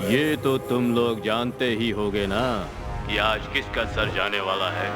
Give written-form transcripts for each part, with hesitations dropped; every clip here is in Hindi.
ये तो तुम लोग जानते ही होगे ना कि आज किसका सर जाने वाला है।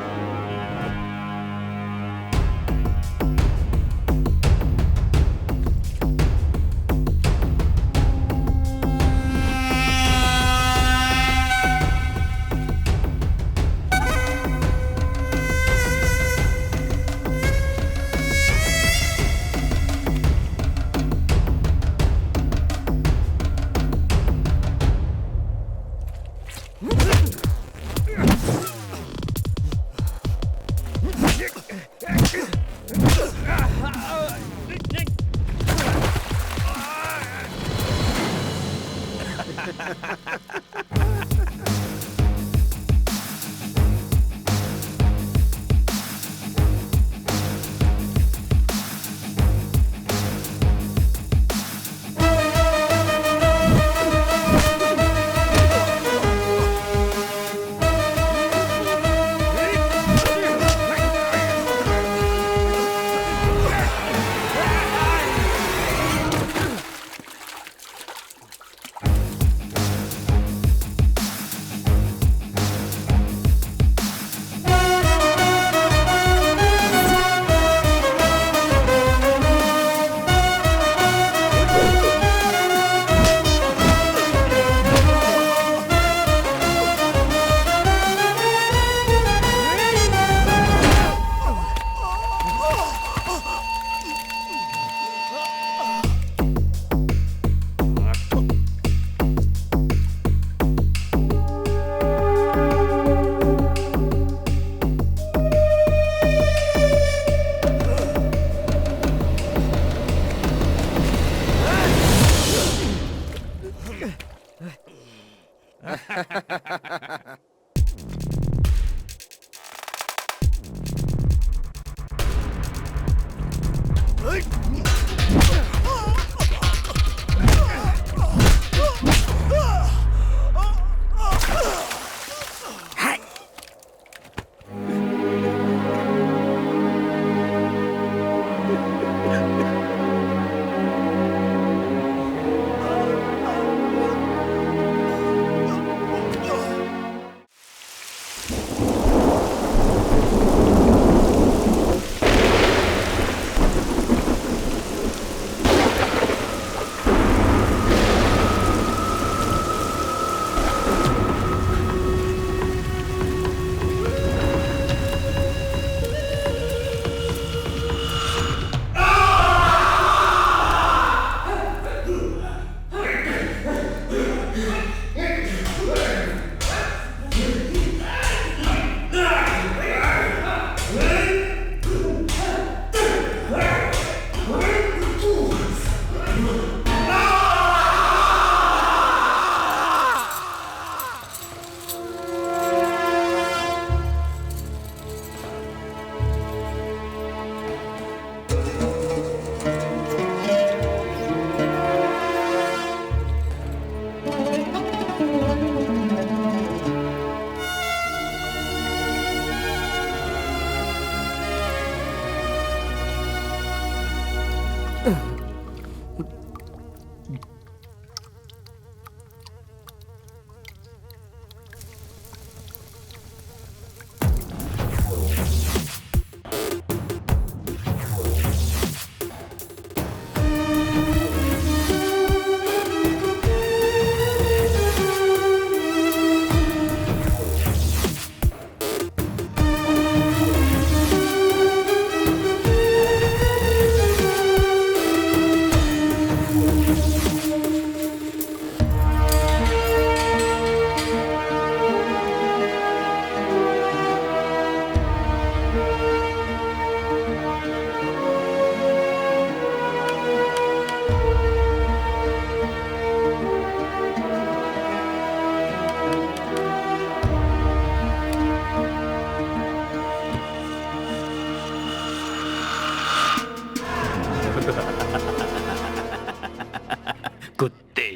कुत्ते,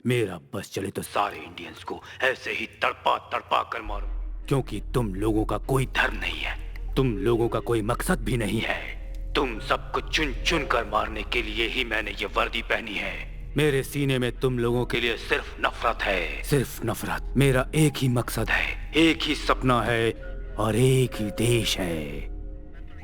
मेरा बस चले तो सारे इंडियंस को ऐसे ही तड़पा तड़पा कर मारो, क्योंकि तुम लोगों का कोई धर्म नहीं है, तुम लोगों का कोई मकसद भी नहीं है। तुम सबको चुन चुन कर मारने के लिए ही मैंने ये वर्दी पहनी है। मेरे सीने में तुम लोगों के लिए सिर्फ नफरत है, सिर्फ नफरत। मेरा एक ही मकसद है, एक ही सपना है और एक ही देश है,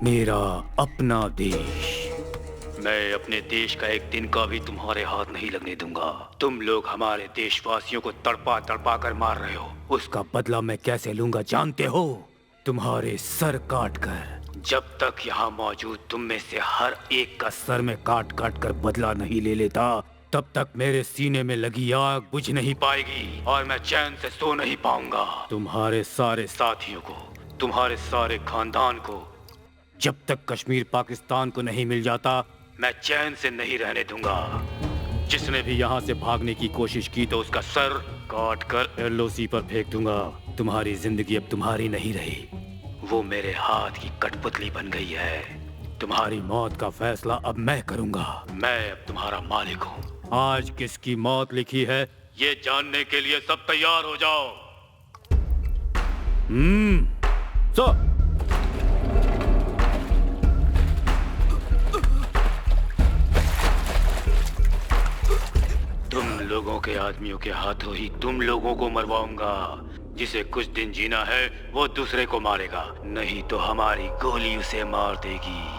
मेरा अपना देश। मैं अपने देश का एक दिन का भी तुम्हारे हाथ नहीं लगने दूंगा। तुम लोग हमारे देशवासियों को तड़पा तड़पा कर मार रहे हो, उसका बदला मैं कैसे लूंगा जानते हो? तुम्हारे सर काट कर। जब तक यहाँ मौजूद तुम में से हर एक का सर में काट काट कर बदला नहीं ले लेता, तब तक मेरे सीने में लगी आग बुझ नहीं पाएगी और मैं चैन से सो नहीं पाऊंगा। तुम्हारे सारे साथियों को, तुम्हारे सारे खानदान को जब तक कश्मीर पाकिस्तान को नहीं मिल जाता, मैं चैन से नहीं रहने दूंगा। जिसने भी यहाँ से भागने की कोशिश की तो उसका सर काट कर एलओसी पर फेंक दूंगा। तुम्हारी जिंदगी अब तुम्हारी नहीं रही, वो मेरे हाथ की कठपुतली बन गई है। तुम्हारी मौत का फैसला अब मैं करूंगा। मैं अब तुम्हारा मालिक हूँ। आज किसकी मौत लिखी है ये जानने के लिए सब तैयार हो जाओ। सो तुम लोगों के आदमियों के हाथों ही तुम लोगों को मरवाऊंगा। जिसे कुछ दिन जीना है वो दूसरे को मारेगा, नहीं तो हमारी गोली उसे मार देगी।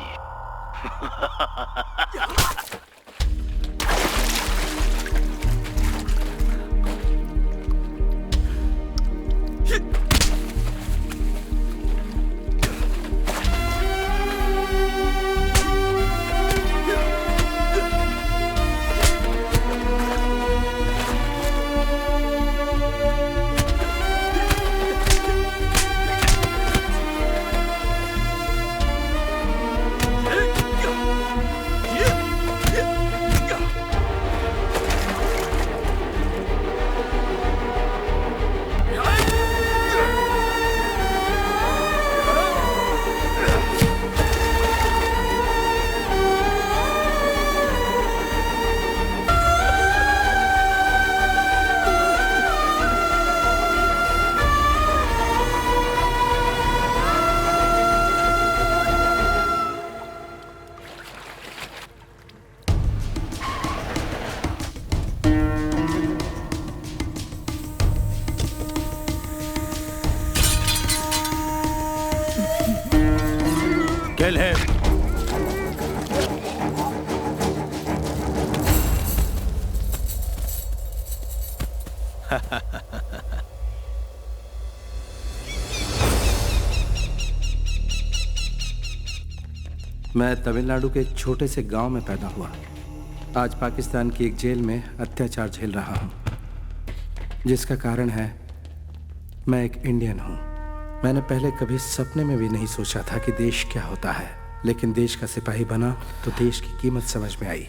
Kill him! मैं तमिलनाडु के एक छोटे से गांव में पैदा हुआ। आज पाकिस्तान की एक जेल में अत्याचार झेल रहा हूं, जिसका कारण है मैं एक इंडियन हूं। मैंने पहले कभी सपने में भी नहीं सोचा था कि देश क्या होता है, लेकिन देश का सिपाही बना तो देश की कीमत समझ में आई।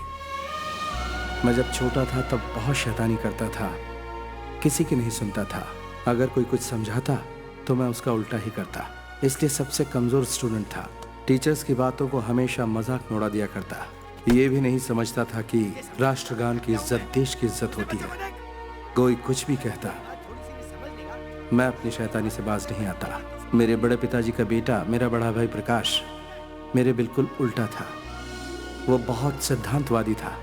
मैं जब छोटा था तब बहुत शैतानी करता था, किसी की नहीं सुनता था। अगर कोई कुछ समझाता तो मैं उसका उल्टा ही करता, इसलिए सबसे कमज़ोर स्टूडेंट था। टीचर्स की बातों को हमेशा मजाक में उड़ा दिया करता। ये भी नहीं समझता था कि राष्ट्रगान की इज्जत देश की इज्जत होती है। कोई कुछ भी कहता, मैं अपनी शैतानी से बाज नहीं आता। मेरे बड़े पिताजी का बेटा, मेरा बड़ा भाई प्रकाश, मेरे बिल्कुल उल्टा था। वो बहुत सिद्धांतवादी था,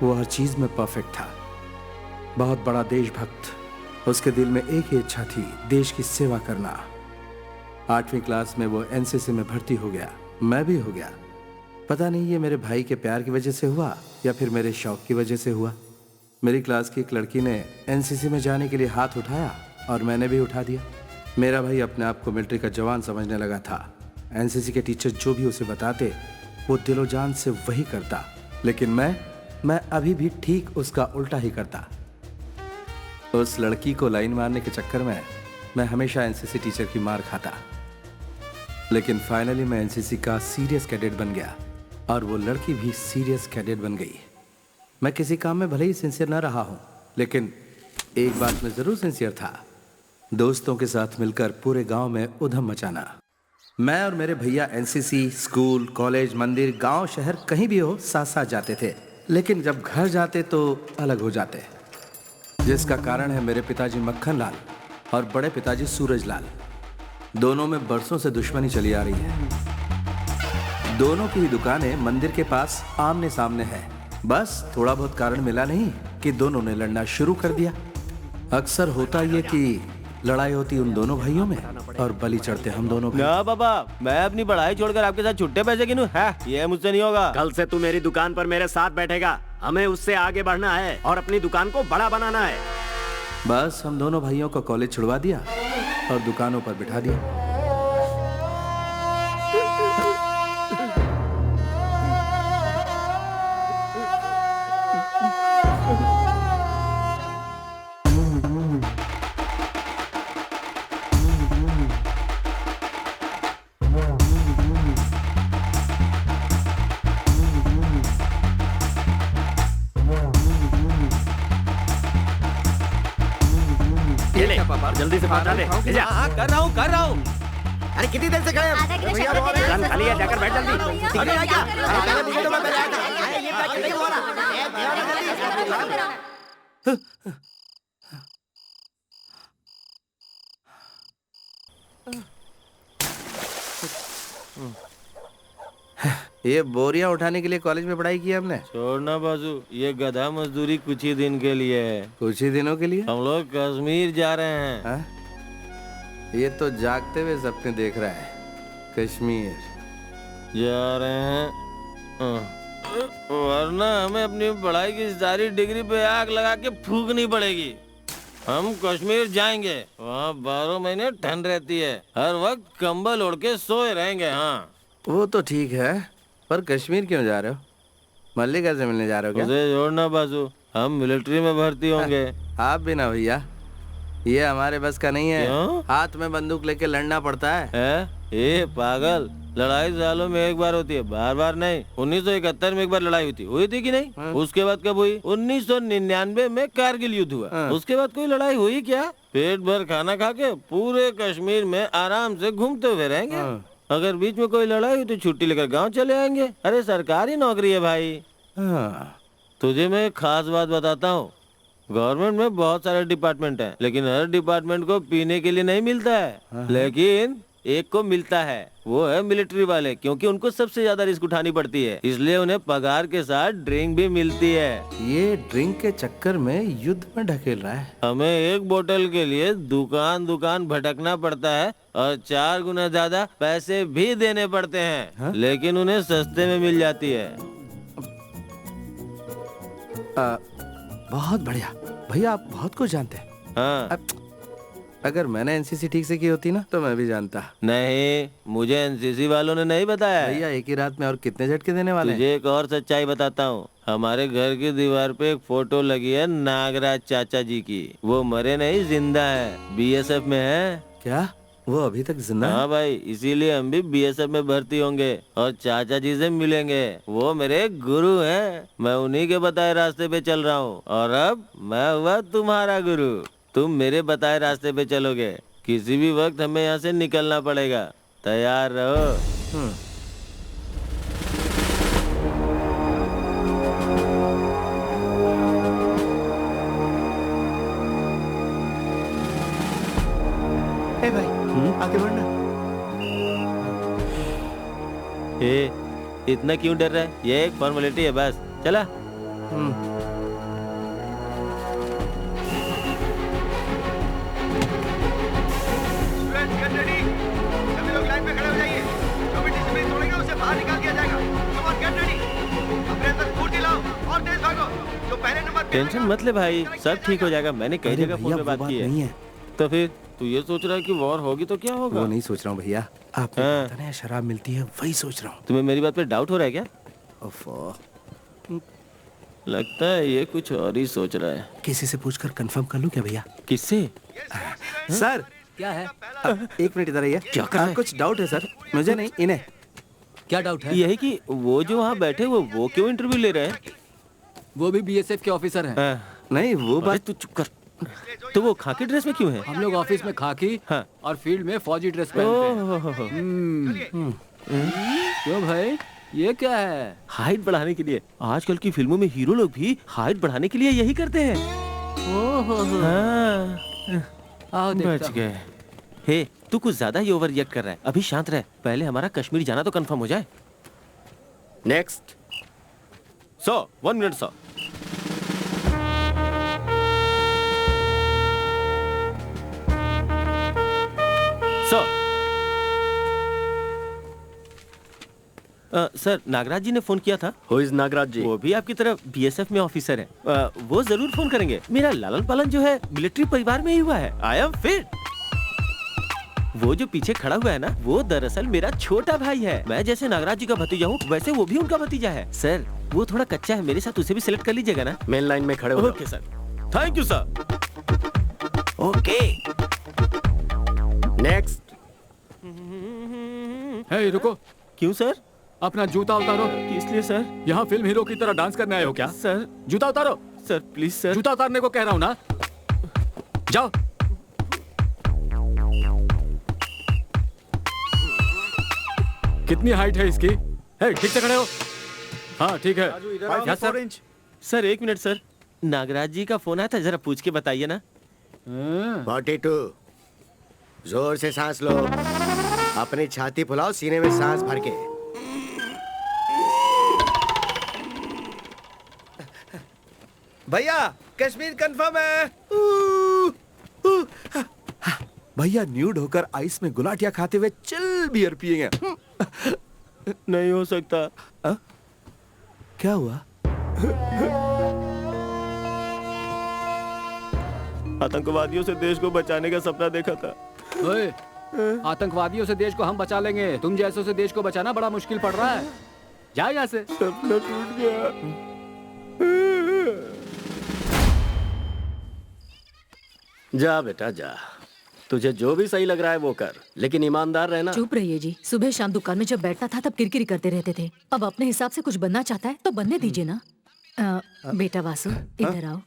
वो हर चीज़ में परफेक्ट था। बहुत बड़ा देशभक्त। उसके दिल में एक ही इच्छा थी, देश की सेवा करना। 8वीं क्लास में वो एनसीसी में भर्ती हो गया, मैं भी हो गया। पता नहीं ये मेरे भाई के प्यार की वजह से हुआ या फिर मेरे शौक की वजह से हुआ। मेरी क्लास की एक लड़की ने एनसीसी में जाने के लिए हाथ उठाया और मैंने भी उठा दिया। मेरा भाई अपने आप को मिलिट्री का जवान समझने लगा था। एनसीसी के टीचर जो भी उसे बताते वो दिलो जान से वही करता, लेकिन मैं अभी भी ठीक उसका उल्टा ही करता। उस लड़की को लाइन मारने के चक्कर में मैं हमेशा एनसीसी टीचर की मार खाता। लेकिन फाइनली मैं एनसीसी का सीरियस कैडेट बन गया और वो लड़की भी सीरियस कैडेट बन गई। मैं किसी काम में भले ही सिंसियर ना रहा हूं, लेकिन एक बात में जरूर सिंसियर था, दोस्तों के साथ मिलकर पूरे गांव में उधम मचाना। मैं और मेरे भैया एनसीसी, स्कूल, कॉलेज, मंदिर, गांव, शहर कहीं भी हो साथ साथ जाते थे, लेकिन जब घर जाते तो अलग हो जाते। जिसका कारण है मेरे पिताजी मक्खन लाल और बड़े पिताजी सूरज लाल। दोनों में बरसों से दुश्मनी चली आ रही है। दोनों की ही दुकानें मंदिर के पास आमने सामने है। बस थोड़ा बहुत कारण मिला नहीं कि दोनों ने लड़ना शुरू कर दिया। अक्सर होता ये कि लड़ाई होती उन दोनों भाइयों में और बलि चढ़ते हम दोनों भाई। ना बाबा, मैं अपनी पढ़ाई छोड़कर आपके साथ छुट्टे पैसे गिनूं? है ये मुझसे नहीं होगा। कल से तू मेरी दुकान पर मेरे साथ बैठेगा। हमें उससे आगे बढ़ना है और अपनी दुकान को बड़ा बनाना है। बस हम दोनों भाइयों को कॉलेज छुड़वा दिया और दुकानों पर बिठा दिया। जल्दी से पहुंचा दे। ले जा। कर रहा हूँ। अरे कितनी देर से खड़े हैं? दुकान खाली है, जाकर बैठ जल्दी। ये बोरियां उठाने के लिए कॉलेज में पढ़ाई की हमने। छोड़ना बाजू, ये गधा मजदूरी कुछ ही दिन के लिए है। कुछ ही दिनों के लिए हम लोग कश्मीर जा रहे हैं। हा? ये तो जागते हुए सपने देख रहा है। कश्मीर जा रहे हैं वरना हमें अपनी पढ़ाई की सारी डिग्री पे आग लगा के फूकनी पड़ेगी। हम कश्मीर जाएंगे, वहाँ 12 महीने ठंड रहती है, हर वक्त कंबल ओढ़ के सोए रहेंगे। हाँ वो तो ठीक है, पर कश्मीर क्यों जा रहे हो? मल्लिका से मिलने जा रहे हो क्या? उसे जोड़ना बाजू, हम मिलिट्री में भर्ती होंगे। आप भी ना भैया, ये हमारे बस का नहीं है। क्यों? हाथ में बंदूक लेके लड़ना पड़ता है। ये पागल, लड़ाई सालों में एक बार होती है, बार बार नहीं। 1971 में एक बार लड़ाई हुई थी कि नहीं? उसके बाद कब हुई? 1999 में कारगिल युद्ध हुआ। उसके बाद कोई लड़ाई हुई क्या? पेट भर खाना खा के पूरे कश्मीर में आराम से घूमते हुए रहेंगे। अगर बीच में कोई लड़ाई हुई तो छुट्टी लेकर गांव चले आएंगे। अरे सरकारी नौकरी है भाई। तुझे मैं एक खास बात बताता हूँ, गवर्नमेंट में बहुत सारे डिपार्टमेंट हैं, लेकिन हर डिपार्टमेंट को पीने के लिए नहीं मिलता है। लेकिन एक को मिलता है, वो है मिलिट्री वाले, क्योंकि उनको सबसे ज्यादा रिस्क उठानी पड़ती है, इसलिए उन्हें पगार के साथ ड्रिंक भी मिलती है। ये ड्रिंक के चक्कर में युद्ध में ढकेल रहा है। हमें एक बोतल के लिए दुकान दुकान भटकना पड़ता है और 4 गुना ज्यादा पैसे भी देने पड़ते हैं। लेकिन उन्हें सस्ते में मिल जाती है। बहुत बढ़िया भैया, आप बहुत कुछ जानते हैं। हाँ। अगर मैंने एनसीसी ठीक से की होती ना तो मैं भी जानता। नहीं, मुझे एनसीसी वालों ने नहीं बताया। भैया एक ही रात में और कितने झटके देने वाले हैं? तुझे एक और सच्चाई बताता हूँ। हमारे घर की दीवार पे एक फोटो लगी है नागराज चाचा जी की। वो मरे नहीं, जिंदा है, बीएसएफ में है। क्या वो अभी तक जिंदा है? हाँ भाई, इसीलिए हम भी बीएसएफ में भर्ती होंगे और चाचा जी से मिलेंगे। वो मेरे गुरु हैं, मैं उन्हीं के बताए रास्ते पे चल रहा हूँ और अब मैं हुआ तुम्हारा गुरु। तुम मेरे बताए रास्ते पे चलोगे, किसी भी वक्त हमें यहाँ से निकलना पड़ेगा, तैयार रहो। भाई आगे बढ़ना। इतना क्यों डर रहा है? ये एक फॉर्मेलिटी है बस, चला। सभी लोग लाइन पे खड़े हो जाइए। जो भी डिसिप्लिन तोड़ेगा उसे बाहर निकाल दिया जाएगा। Come on, get ready. अपने अंदर स्फूर्ति लाओ और तेज भागो। जो पहले नंबर पे टेंशन मत ले भाई, सब ठीक हो जाएगा। मैंने कई जगह फोन पे बात की है। तो फिर तू ये सोच रहा है कि वॉर होगी तो क्या होगा? वो नहीं सोच रहा हूँ भैया, आपको पता नहीं शराब मिलती है, वही सोच रहा हूँ। तुम्हें मेरी बात पे डाउट हो रहा है क्या? ओफो, लगता है ये कुछ और ही सोच रहा है। किसी से पूछकर कंफर्म कर लूं क्या भैया? किससे? सर क्या है? एक मिनट इधर आइए। क्या कर रहे हैं? कुछ डाउट है सर, मुझे नहीं इन्हें। क्या डाउट है? यही कि वो जो वहाँ बैठे वो क्यों इंटरव्यू ले रहे हैं? वो भी बीएसएफ के ऑफिसर हैं। नहीं वो बात। तू चुप कर। तो वो खाकी ड्रेस में क्यों है? हम लोग ऑफिस में खाकी हाँ। और फील्ड में फौजी ड्रेस पहनते हैं। क्यों भाई, ये क्या है? हाइट बढ़ाने के लिए। आजकल की फिल्मों में हीरो लोग भी हाइट बढ़ाने के लिए यही करते हैं। आओ बच गए। हे, तू कुछ ज्यादा ही ओवर रिएक्ट कर रहा है। अभी शांत रह, पहले हमारा कश्मीर जाना तो कंफर्म हो जाए। Next. Sir 1 minute sir. Sir Nagraj ji ने फोन किया था। Who is नागराज जी? वो भी आपकी तरह बीएसएफ में ऑफिसर है। वो जरूर फोन करेंगे। मेरा लालन पालन जो है मिलिट्री परिवार में ही हुआ है। I am fit. वो जो पीछे खड़ा हुआ है ना, वो दरअसल मेरा छोटा भाई है। मैं जैसे नागराज जी का भतीजा हूँ, वैसे वो भी उनका भतीजा है। सर वो थोड़ा कच्चा है, मेरे साथ उसे भी सिलेक्ट कर लीजिएगा ना। मेन लाइन में खड़े हो। Okay sir, thank you sir. Okay next. Hey रुको, क्यों सर? अपना जूता उतारो। किस लिए सर? यहाँ फिल्म हीरो की तरह डांस करने आए हो क्या? सर जूता उतारो। Sir please sir. जूता उतारने को कह रहा हूँ ना, जाओ। कितनी हाइट है इसकी? हे ठीक से खड़े हो। हाँ ठीक है। यहाँ sir. Sir 1 minute sir, Nagraj ji का फोन आया था, जरा पूछ के बताइए ना। 42। जोर से सांस लो, अपनी छाती फुलाओ, सीने में सांस भर के। भैया कश्मीर कंफर्म है। भैया न्यूड होकर आइस में गुलाटिया खाते हुए चिल बियर पिएंगे। नहीं हो सकता। क्या हुआ? आतंकवादियों से देश को बचाने का सपना देखा था। ओए, आतंकवादियों से देश को हम बचा लेंगे, तुम जैसों से देश को बचाना बड़ा मुश्किल पड़ रहा है। जा यहाँ से। सपना टूट गया। जा बेटा जा, तुझे जो भी सही लग रहा है वो कर, लेकिन ईमानदार रहना। चुप रहिए जी। सुबह शाम दुकान में जब बैठता था तब किरकिरी करते रहते थे। अब अपने हिसाब से कुछ बनना चाहता है तो बनने दीजिए ना। बेटा वासु इधर आओ।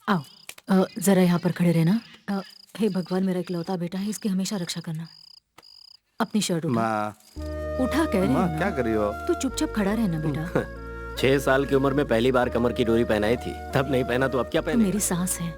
आओ जरा यहाँ पर खड़े रहना। हे भगवान, मेरा इकलौता बेटा है, इसकी हमेशा रक्षा करना। अपनी शर्ट उठा। उठा कह रही हूँ। क्या कर रही हो? तू चुपचाप खड़ा रहना बेटा। 6 साल की उम्र में पहली बार कमर की डोरी पहनाई थी, तब नहीं पहना तो अब क्या तू पहने? मेरी सांस है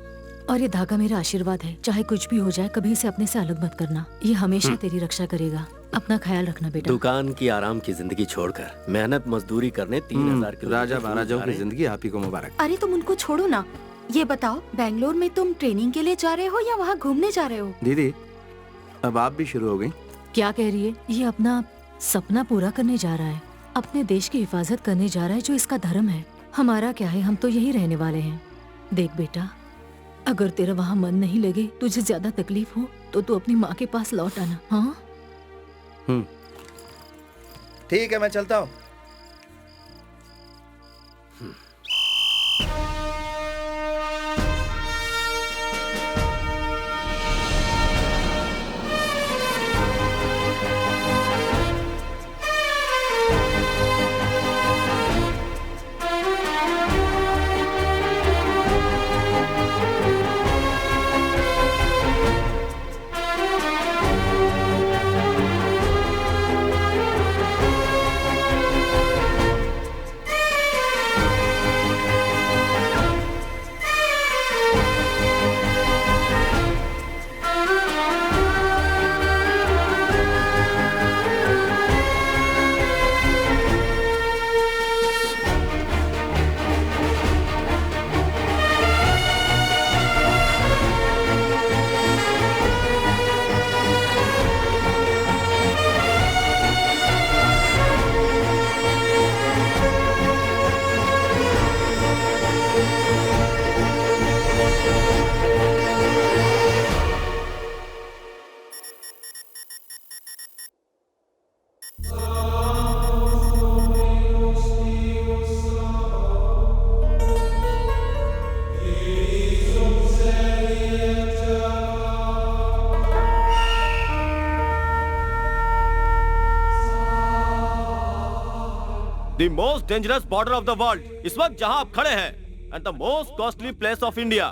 और ये धागा मेरा आशीर्वाद है। चाहे कुछ भी हो जाए, कभी इसे अपने से अलग मत करना। ये हमेशा तेरी रक्षा करेगा। अपना ख्याल रखना बेटा। दुकान की आराम की जिंदगी छोड़कर मेहनत मजदूरी करने 3000 किलोमीटर राजा महाराजाओं की जिंदगी आप ही को मुबारक। अरे तुम उनको छोड़ो ना। ये बताओ, बैंगलोर में तुम ट्रेनिंग के लिए जा रहे हो या वहाँ घूमने जा रहे हो? दीदी अब आप भी शुरू हो गई। क्या कह रही है? ये अपना सपना पूरा करने जा रहा है, अपने देश की हिफाजत करने जा रहा है, जो इसका धर्म है। हमारा क्या है, हम तो यही रहने वाले हैं। देख बेटा, अगर तेरा वहाँ मन नहीं लगे, तुझे ज्यादा तकलीफ हो, तो तू अपनी माँ के पास लौट आना। हाँ ठीक है, मैं चलता हूँ। The most dangerous border of the world, इस वक्त जहां आप खड़े हैं, and the most costly place of India.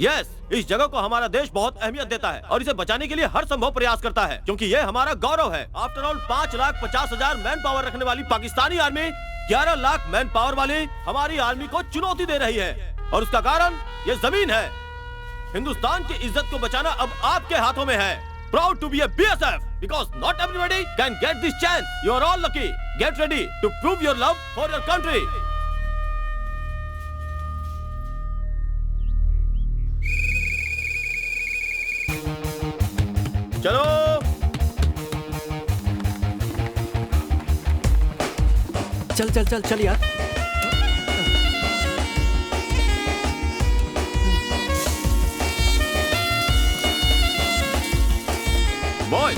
Yes, इस जगह को हमारा देश बहुत अहमियत देता है और इसे बचाने के लिए हर संभव प्रयास करता है, क्योंकि ये हमारा गौरव है। आफ्टर ऑल 5,50,000 मैन पावर रखने वाली Pakistani army 11 lakh man power वाली हमारी आर्मी को चुनौती दे रही है, और उसका कारण ये जमीन है। हिंदुस्तान की इज्जत को बचाना अब आपके हाथों में है। Proud to be a BSF because not everybody can get this chance. You are all lucky. Get ready to prove your love for your country. चल चल चल चल यार। Boy,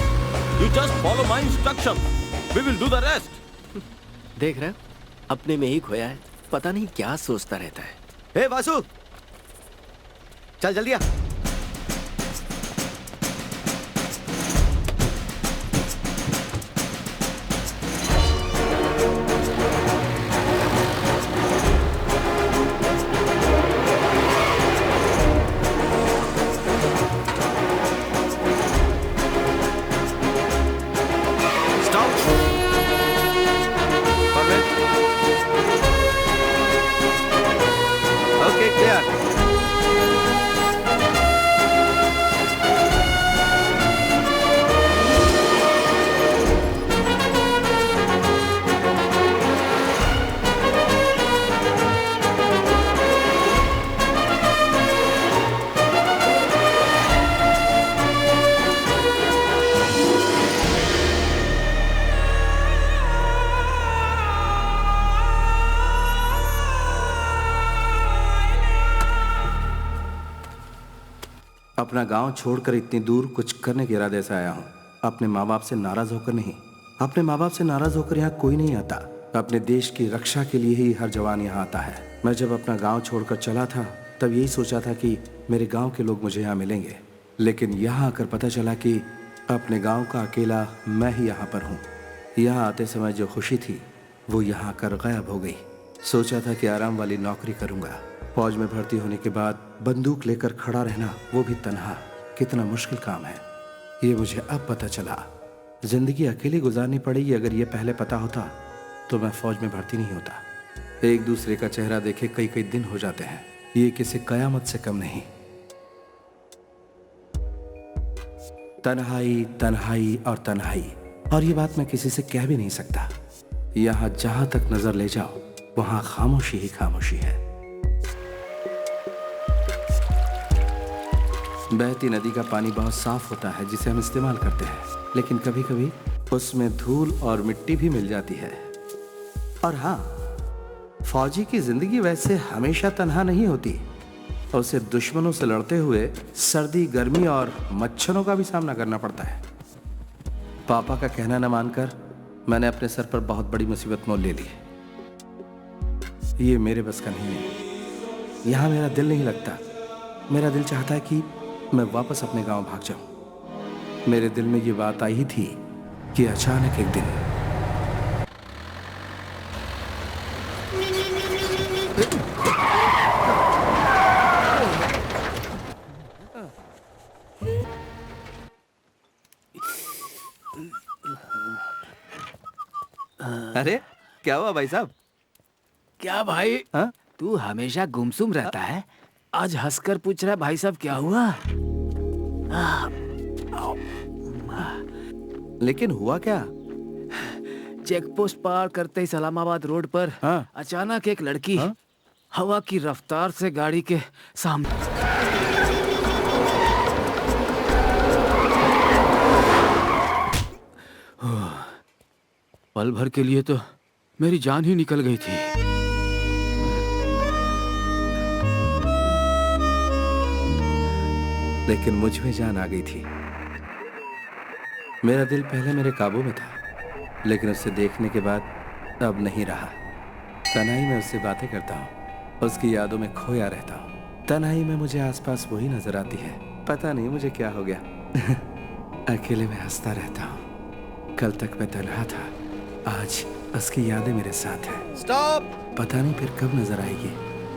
you just follow my instruction. We will do the rest. देख रहे हो? अपने में ही खोया है, पता नहीं क्या सोचता रहता है। हे वासु, चल जल्दी आ। Okay clear. अपना गांव छोड़कर इतनी दूर कुछ करने के इरादे से आया हूं। अपने माँ बाप से नाराज होकर नहीं। अपने माँ बाप से नाराज होकर यहाँ कोई नहीं आता। अपने देश की रक्षा के लिए ही हर जवान यहाँ आता है। मैं जब अपना गांव छोड़कर चला था तब यही सोचा था कि मेरे गांव के लोग मुझे यहाँ मिलेंगे, लेकिन यहाँ आकर पता चला कि अपने गांव का अकेला मैं ही यहाँ पर हूँ। यहाँ आते समय जो खुशी थी वो यहाँ आकर गायब हो गई। सोचा था कि आराम वाली नौकरी करूँगा। फौज में भर्ती होने के बाद बंदूक लेकर खड़ा रहना, वो भी तन्हा, कितना मुश्किल काम है ये मुझे अब पता चला। जिंदगी अकेली गुजारनी पड़ेगी। अगर ये पहले पता होता तो मैं फौज में भर्ती नहीं होता। एक दूसरे का चेहरा देखे कई कई दिन हो जाते हैं, ये किसी कयामत से कम नहीं। तन्हाई तन्हाई और तन्हाई, और ये बात मैं किसी से कह भी नहीं सकता। यहाँ जहां तक नजर ले जाओ वहां खामोशी ही खामोशी है। बहती नदी का पानी बहुत साफ होता है जिसे हम इस्तेमाल करते हैं, लेकिन कभी कभी उसमें धूल और मिट्टी भी मिल जाती है। और हाँ, फौजी की जिंदगी वैसे हमेशा तन्हा नहीं होती। उसे दुश्मनों से लड़ते हुए सर्दी, गर्मी और मच्छरों का भी सामना करना पड़ता है। पापा का कहना न मानकर मैंने अपने सर पर बहुत बड़ी मुसीबत मोल ले ली। ये मेरे बस का नहीं है। यहाँ मेरा दिल नहीं लगता। मेरा दिल चाहता है कि मैं वापस अपने गांव भाग जाऊं। मेरे दिल में ये बात आई ही थी कि अचानक एक दिन अरे क्या हुआ भाई साहब? क्या भाई? हाँ? तू हमेशा गुमसुम रहता है, आज हंसकर पूछ रहा है भाई साहब क्या हुआ? लेकिन हुआ क्या? चेक पोस्ट पार करते ही सलामाबाद रोड पर अचानक एक लड़की हवा की रफ्तार से गाड़ी के सामने पल भर के लिए तो मेरी जान ही निकल गई थी। लेकिन मुझ में जान आ गई थी। मेरा दिल पहले मेरे काबू में था, लेकिन उसे देखने के बाद अब नहीं रहा। तन्हाई में उससे बातें करता हूँ, उसकी यादों में खोया रहता हूँ। तन्हाई में मुझे आसपास वही नजर आती है। पता नहीं मुझे क्या हो गया। अकेले में हंसता रहता हूँ। कल तक मैं तन्हा था, आज उसकी यादें मेरे साथ हैं। स्टॉप! पता नहीं फिर कब नजर आएगी,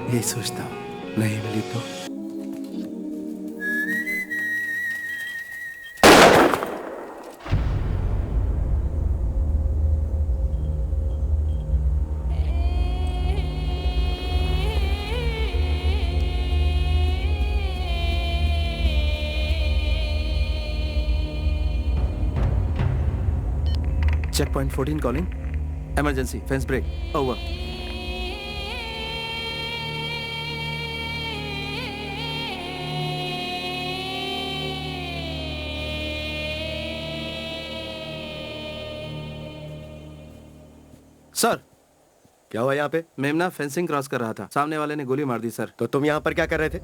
यही सोचता हूँ। नहीं मिली तो check point 14 calling. Emergency, fence break, over. Sir, क्या हुआ यहाँ पे? मेमना फेंसिंग क्रॉस कर रहा था, सामने वाले ने गोली मार दी सर। तो तुम यहाँ पर क्या कर रहे थे?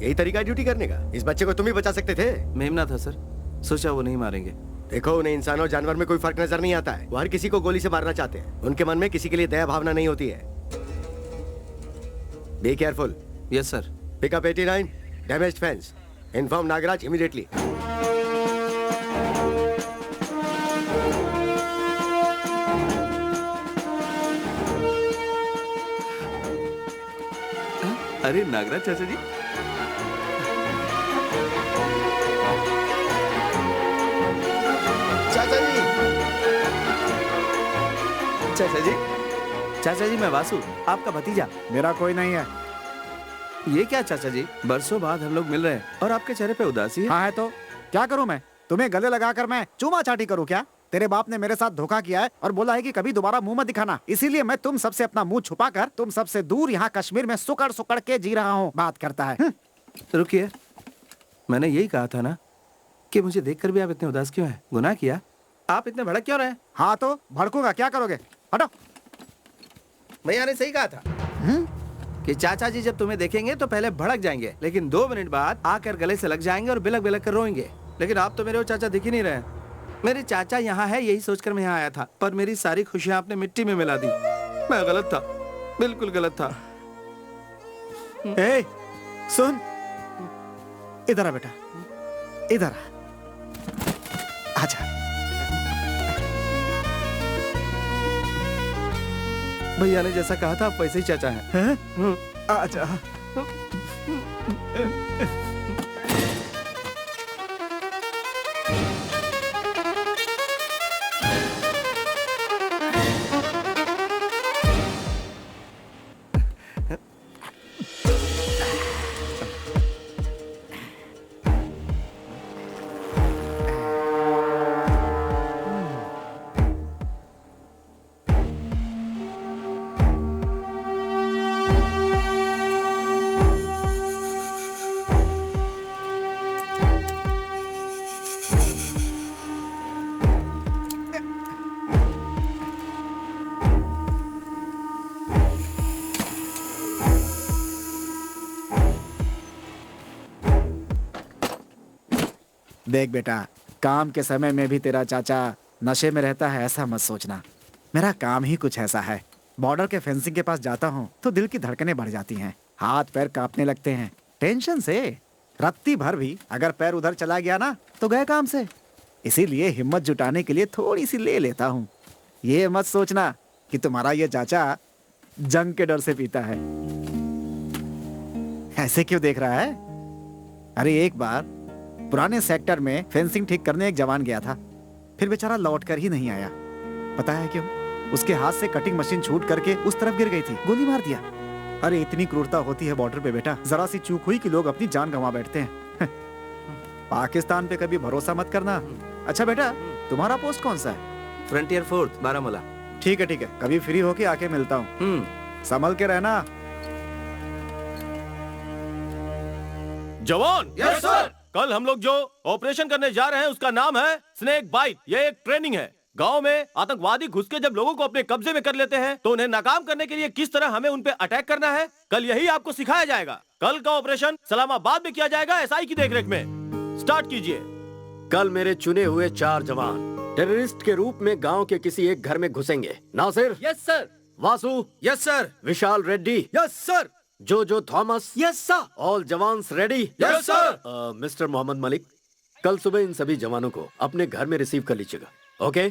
यही तरीका है ड्यूटी करने का? इस बच्चे को तुम ही बचा सकते थे। मेमना था सर, सोचा वो नहीं मारेंगे। देखो, उन्हें इंसान और जानवर में कोई फर्क नजर नहीं आता है। वो हर किसी को गोली से मारना चाहते हैं। उनके मन में किसी के लिए दया भावना नहीं होती है। Be careful. Yes sir. Pickup 89, damaged fence. Inform Nagraj immediately. अरे नागराज चाचा जी, चाचा जी, चाचा जी, चाचा जी मैं वासु, आपका भतीजा। मेरा कोई नहीं है। ये क्या चाचा जी, बरसों बाद हम लोग मिल रहे हैं और आपके चेहरे पे उदासी है। हाँ है तो क्या करूं मैं? तुम्हें गले लगाकर मैं चूमा चाटी करूं क्या? तेरे बाप ने मेरे साथ धोखा किया है और बोला है कि कभी दोबारा मुंह मत दिखाना। इसीलिए मैं तुम सबसे अपना मुंह छुपाकर तुम सबसे दूर यहाँ कश्मीर में सुकड़ सुकड़ के जी रहा हूँ। बात करता है। रुकिए, मैंने यही कहा था ना कि मुझे देखकर भी आप इतने उदास क्यों हैं? गुनाह किया? आप इतने भड़क क्यों रहे? हाँ तो भड़कूंगा, क्या करोगे? हटो। भैया ने सही कहा था कि चाचा जी जब तुम्हें देखेंगे तो पहले भड़क जाएंगे, लेकिन 2 मिनट बाद आकर गले से लग जाएंगे और बिलक बिलक कर रोएंगे। लेकिन आप तो मेरे वो चाचा दिख ही नहीं रहे। मेरे चाचा यहाँ है यही सोचकर मैं यहाँ आया था, पर मेरी सारी खुशियाँ आपने मिट्टी में मिला दी। मैं गलत था, बिल्कुल गलत था। ए, सुन, इधर आ बेटा, इधर आ। आजा। भैया ने जैसा कहा था आप वैसे ही चाचा हैं। आजा। देख बेटा, काम के समय में भी तेरा चाचा नशे में रहता है ऐसा मत सोचना। मेरा काम ही कुछ ऐसा है। बॉर्डर के फेंसिंग के पास जाता हूँ तो दिल की धड़कनें बढ़ जाती हैं, हाथ पैर कांपने लगते हैं टेंशन से। रत्ती भर भी अगर पैर उधर चला गया ना तो गए काम से। इसीलिए हिम्मत जुटाने के लिए थोड़ी सी ले लेता हूँ। ये मत सोचना कि तुम्हारा ये चाचा जंग के डर से पीता है। ऐसे क्यों देख रहा है? अरे एक बार पुराने सेक्टर में फेंसिंग ठीक करने एक जवान गया था, फिर बेचारा लौट कर ही नहीं आया। पता है क्यों? उसके हाथ से कटिंग मशीन छूट करके उस तरफ गिर गई थी, गोली मार दिया। अरे इतनी क्रूरता होती है बॉर्डर पे बेटा, जरा सी चूक हुई कि लोग अपनी जान गंवा बैठते हैं। पाकिस्तान पे कभी भरोसा मत करना। अच्छा बेटा, तुम्हारा पोस्ट कौन सा है? Frontier force, Baramulla. ठीक है, कभी फ्री होके आके मिलता हूँ। संभल के रहना। जवान। Yes sir. कल हम लोग जो ऑपरेशन करने जा रहे हैं उसका नाम है स्नेक बाइट। ये एक ट्रेनिंग है। गांव में आतंकवादी घुस के जब लोगों को अपने कब्जे में कर लेते हैं तो उन्हें नाकाम करने के लिए किस तरह हमें उन पे अटैक करना है, कल यही आपको सिखाया जाएगा। कल का ऑपरेशन सलामाबाद में किया जाएगा, एसआई की देखरेख में। स्टार्ट कीजिए। कल मेरे चुने हुए 4 जवान टेररिस्ट के रूप में गांव के किसी एक घर में घुसेंगे। Nasir. Yes sir. Vasu. Yes sir. Vishal Reddy. Yes sir. Joe Thomas. Yes sir. All jawans ready? Yes sir. Mister Mohammad Malik, कल सुबह इन सभी जवानों को अपने घर में रिसीव कर लीजिएगा। ओके?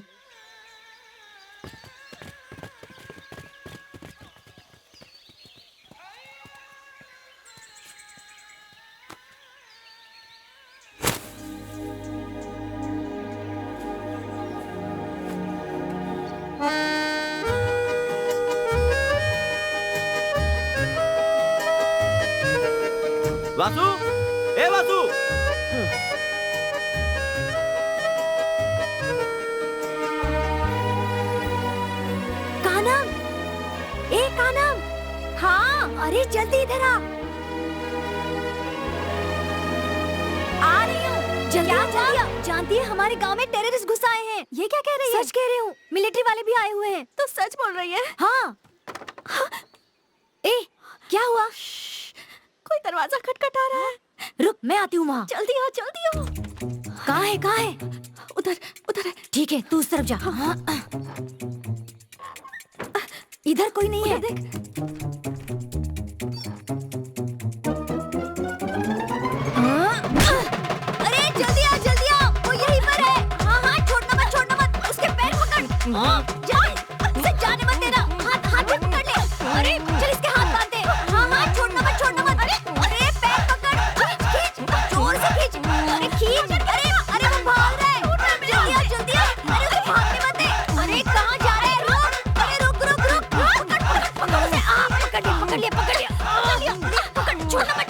वासु, ए वासु। कानम, ए कानम, हाँ, अरे जल्दी इधर आ रही हूँ। जल्दी। जानती है हमारे गांव में टेररिस्ट घुस आए हैं। ये क्या कह रही है? सच कह रही हूँ, मिलिट्री वाले भी आए हुए हैं। तो सच बोल रही है? हाँ। ए, क्या हुआ? कोई दरवाजा खटखटा रहा है। रुक, मैं आती हूँ वहाँ। जल्दी आओ, जल्दी आओ। कहाँ है, कहाँ है? उधर, उधर है। ठीक है, तू उस तरफ जा। हाँ। इधर कोई नहीं है। देख। अरे जल्दी आओ, जल्दी आओ। वो यहीं पर है। हाँ हाँ, छोड़ना मत, उसके पैर पकड़। जा, उसे जाने मत देना। हाथ में पकड़ ले। अरे चल, इसके हाथ बांध दे। हाँ हाँ, छोड़ना मत। अरे पैर पकड़, खींच, जोर से खींच। अरे खींच। अरे वो भाग रहा है। जल्दी आओ। अरे उसे भागने मत दे। अरे कहाँ जा रहा है? रुक। अरे रुक। पकड़ उसे। पकड़ लिया। पकड़, छोड़ना मत।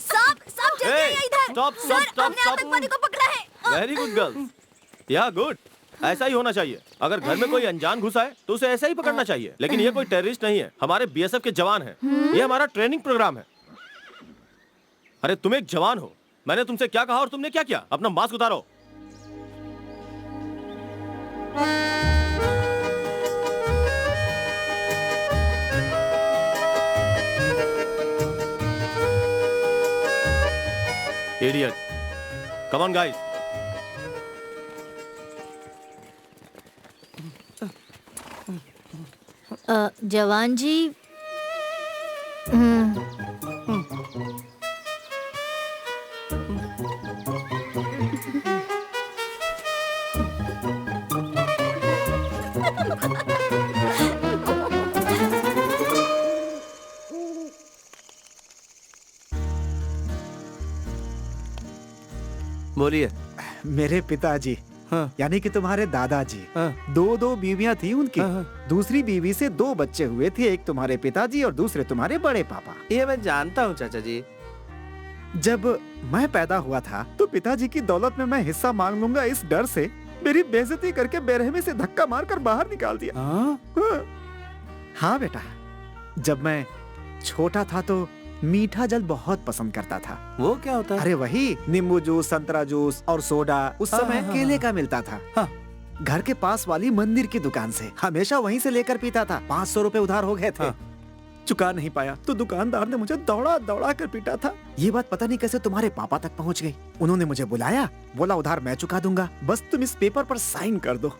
सब जल्दी आइए इधर। स्टॉप। हमने आतंकवादी को पकड़ा है। Very good girl. या गुड, ऐसा ही होना चाहिए। अगर घर में कोई अनजान घुसा है तो उसे ऐसा ही पकड़ना चाहिए। लेकिन ये कोई टेररिस्ट नहीं है, हमारे बीएसएफ के जवान हैं। ये हमारा ट्रेनिंग प्रोग्राम है। अरे तुम एक जवान हो, मैंने तुमसे क्या कहा और तुमने क्या किया? अपना मास्क उतारो। Idiot. Come on, guys. जवान जी। बोलिए। मेरे पिताजी, हाँ। यानी कि तुम्हारे दादाजी, हाँ। दो बीवियां थी उनकी। हाँ। दूसरी बीवी से 2 बच्चे हुए थे, एक तुम्हारे पिताजी और दूसरे तुम्हारे बड़े पापा। ये मैं जानता हूँ चाचा जी। जब मैं पैदा हुआ था तो पिताजी की दौलत में मैं हिस्सा मांग लूंगा, इस डर से मेरी बेइज्जती करके बेरहमी से धक्का मारकर बाहर निकाल दिया। हाँ बेटा, जब मैं छोटा था तो मीठा जल बहुत पसंद करता था। वो क्या होता है? अरे वही नींबू जूस, संतरा जूस और सोडा। उस समय केले का मिलता था। हाँ। घर के पास वाली मंदिर की दुकान से हमेशा वहीं से लेकर पीता था। 500 रुपए उधार हो गए थे। हाँ। चुका नहीं पाया तो दुकानदार ने मुझे दौड़ा कर पीटा था। ये बात पता नहीं कैसे तुम्हारे पापा तक पहुंच गई। उन्होंने मुझे बुलाया, बोला उधार मैं चुका दूंगा, बस तुम इस पेपर पर साइन कर दो।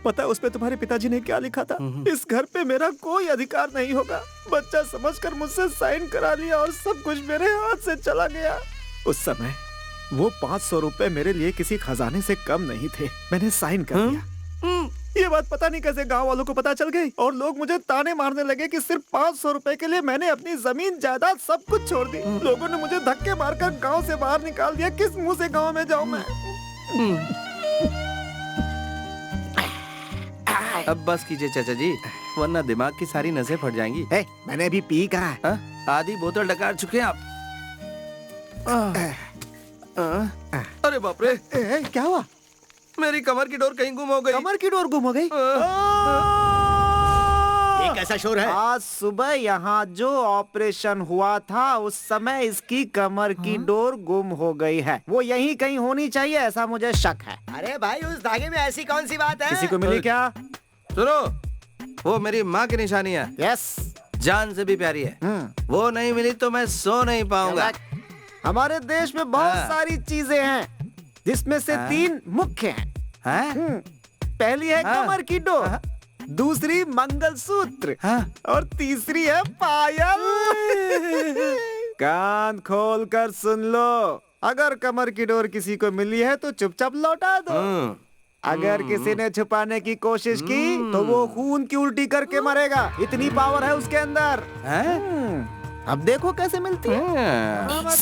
पता है उस पे तुम्हारे पिताजी ने क्या लिखा था? इस घर पे मेरा कोई अधिकार नहीं होगा। बच्चा समझकर मुझसे साइन करा लिया और सब कुछ मेरे हाथ से चला गया। उस समय वो 500 रुपए मेरे लिए किसी खजाने से कम नहीं थे। मैंने साइन कर दिया। ये बात पता नहीं कैसे गांव वालों को पता चल गई और लोग मुझे ताने मारने लगे कि सिर्फ 500 रुपए के लिए मैंने अपनी जमीन जायदाद सब कुछ छोड़ दी। लोगों ने मुझे धक्के मारकर गांव से बाहर निकाल दिया। किस मुंह से गांव में जाऊं मैं? अब बस कीजिए चाचा जी, वरना दिमाग की सारी नसें फट जाएंगी। मैंने भी पी कहा है। आधी बोतल डकार चुके हैं आप। अरे बाप रे, क्या हुआ? मेरी कमर की डोर कहीं गुम हो गई। कमर की डोर गुम हो गई? ये कैसा शोर है? आज सुबह यहाँ जो ऑपरेशन हुआ था उस समय इसकी कमर की डोर गुम हो गई है। वो यहीं कहीं होनी चाहिए, ऐसा मुझे शक है। अरे भाई, उस धागे में ऐसी कौन सी बात है? किसी को मिली क्या? सुनो, वो मेरी माँ की निशानी है। यस, जान से भी प्यारी है। वो नहीं मिली तो मैं सो नहीं पाऊंगा। हमारे देश में बहुत सारी चीजें हैं जिसमें से 3 मुख्य हैं। पहली है कमर की डोर, दूसरी मंगलसूत्र, और तीसरी है पायल। कान खोल कर सुन लो, अगर कमर की डोर किसी को मिली है तो चुपचाप लौटा दो। अगर किसी ने छुपाने की कोशिश की तो वो खून की उल्टी करके मरेगा। इतनी पावर है उसके अंदर। अब देखो कैसे मिलती है।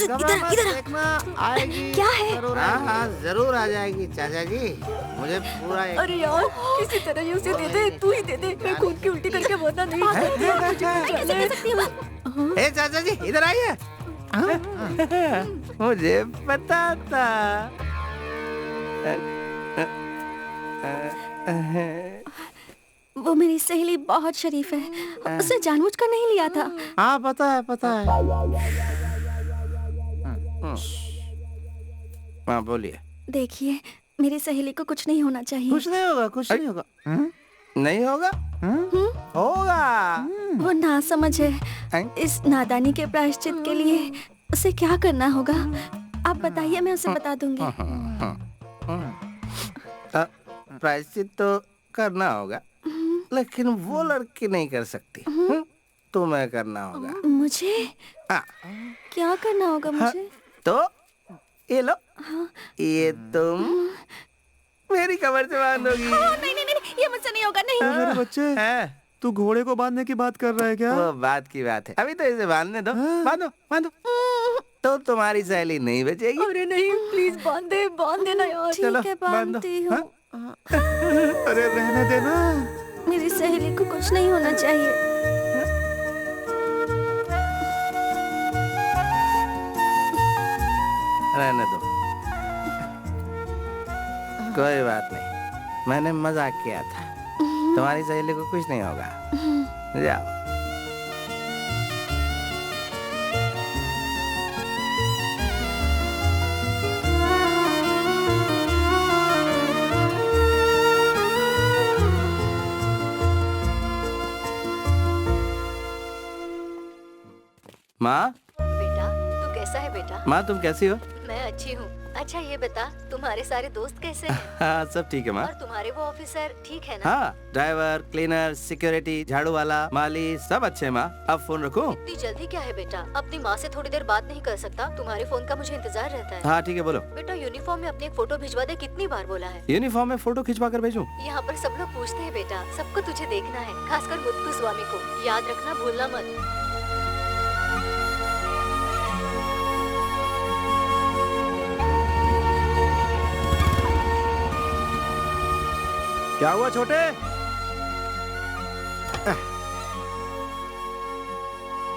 इधर आएगी। क्या है? जरूर आ जाएगी चाचा जी। मुझे पूरा अरे यार, किसी तरह ये उसे दे दे, तू ही दे दे। मैं खून की उल्टी करके मरना नहीं चाहती। ए चाचा जी, इधर आइए। मुझे पता था। वो मेरी सहेली बहुत शरीफ है, उसने जानबूझकर नहीं लिया था। हाँ पता है, पता है। हाँ बोलिए। देखिए, मेरी सहेली को कुछ नहीं होना चाहिए। कुछ नहीं होगा, कुछ नहीं होगा। नहीं होगा? होगा। वो नासमझ है। इस नादानी के प्रायश्चित के लिए उसे क्या करना होगा? आप बताइए, मैं उसे बता दूंगी। प्रायश्चित तो करना होगा, लेकिन वो लड़की नहीं कर सकती। तुम्हें करना होगा। मुझे? क्या करना होगा मुझे? तो ये लो, ये तुम मेरी कमर से बांधोगी। नहीं नहीं नहीं, ये मुझसे नहीं होगा। नहीं। मेरे बच्चे, तू घोड़े को बांधने की बात कर रहा है क्या? वो बात की बात है, अभी तो इसे बांधने दो। बांधो बांधो, तो तुम्हारी सहेली नहीं बचेगी। अरे नहीं, प्लीज बांध दे ना यार। ठीक है, बांधती हूँ। अरे रहने देना। मेरी सहेली को कुछ नहीं होना चाहिए। रहने दो, कोई बात नहीं, मैंने मजाक किया था। तुम्हारी सहेली को कुछ नहीं होगा। जाओ। माँ। बेटा, तू कैसा है बेटा? माँ तुम कैसी हो? मैं अच्छी हूँ। अच्छा ये बता, तुम्हारे सारे दोस्त कैसे हैं? हाँ सब ठीक है माँ। और तुम्हारे वो ऑफिसर ठीक है ना? हाँ, ड्राइवर, क्लीनर, सिक्योरिटी, झाड़ू वाला, माली सब अच्छे हैं माँ। अब फोन रखूं? इतनी जल्दी क्या है बेटा? अपनी माँ से थोड़ी देर बात नहीं कर सकता? तुम्हारे फोन का मुझे इंतजार रहता है। हाँ ठीक है, बोलो। बेटा यूनिफॉर्म में अपनी एक फोटो भिजवा दे, कितनी बार बोला है? यूनिफॉर्म में फोटो खिंचवा कर भेजूं? यहाँ पर सब लोग पूछते हैं बेटा, सबको तुझे देखना है, खासकर मुत्तु स्वामी को। याद रखना, भूलना मत। क्या हुआ छोटे?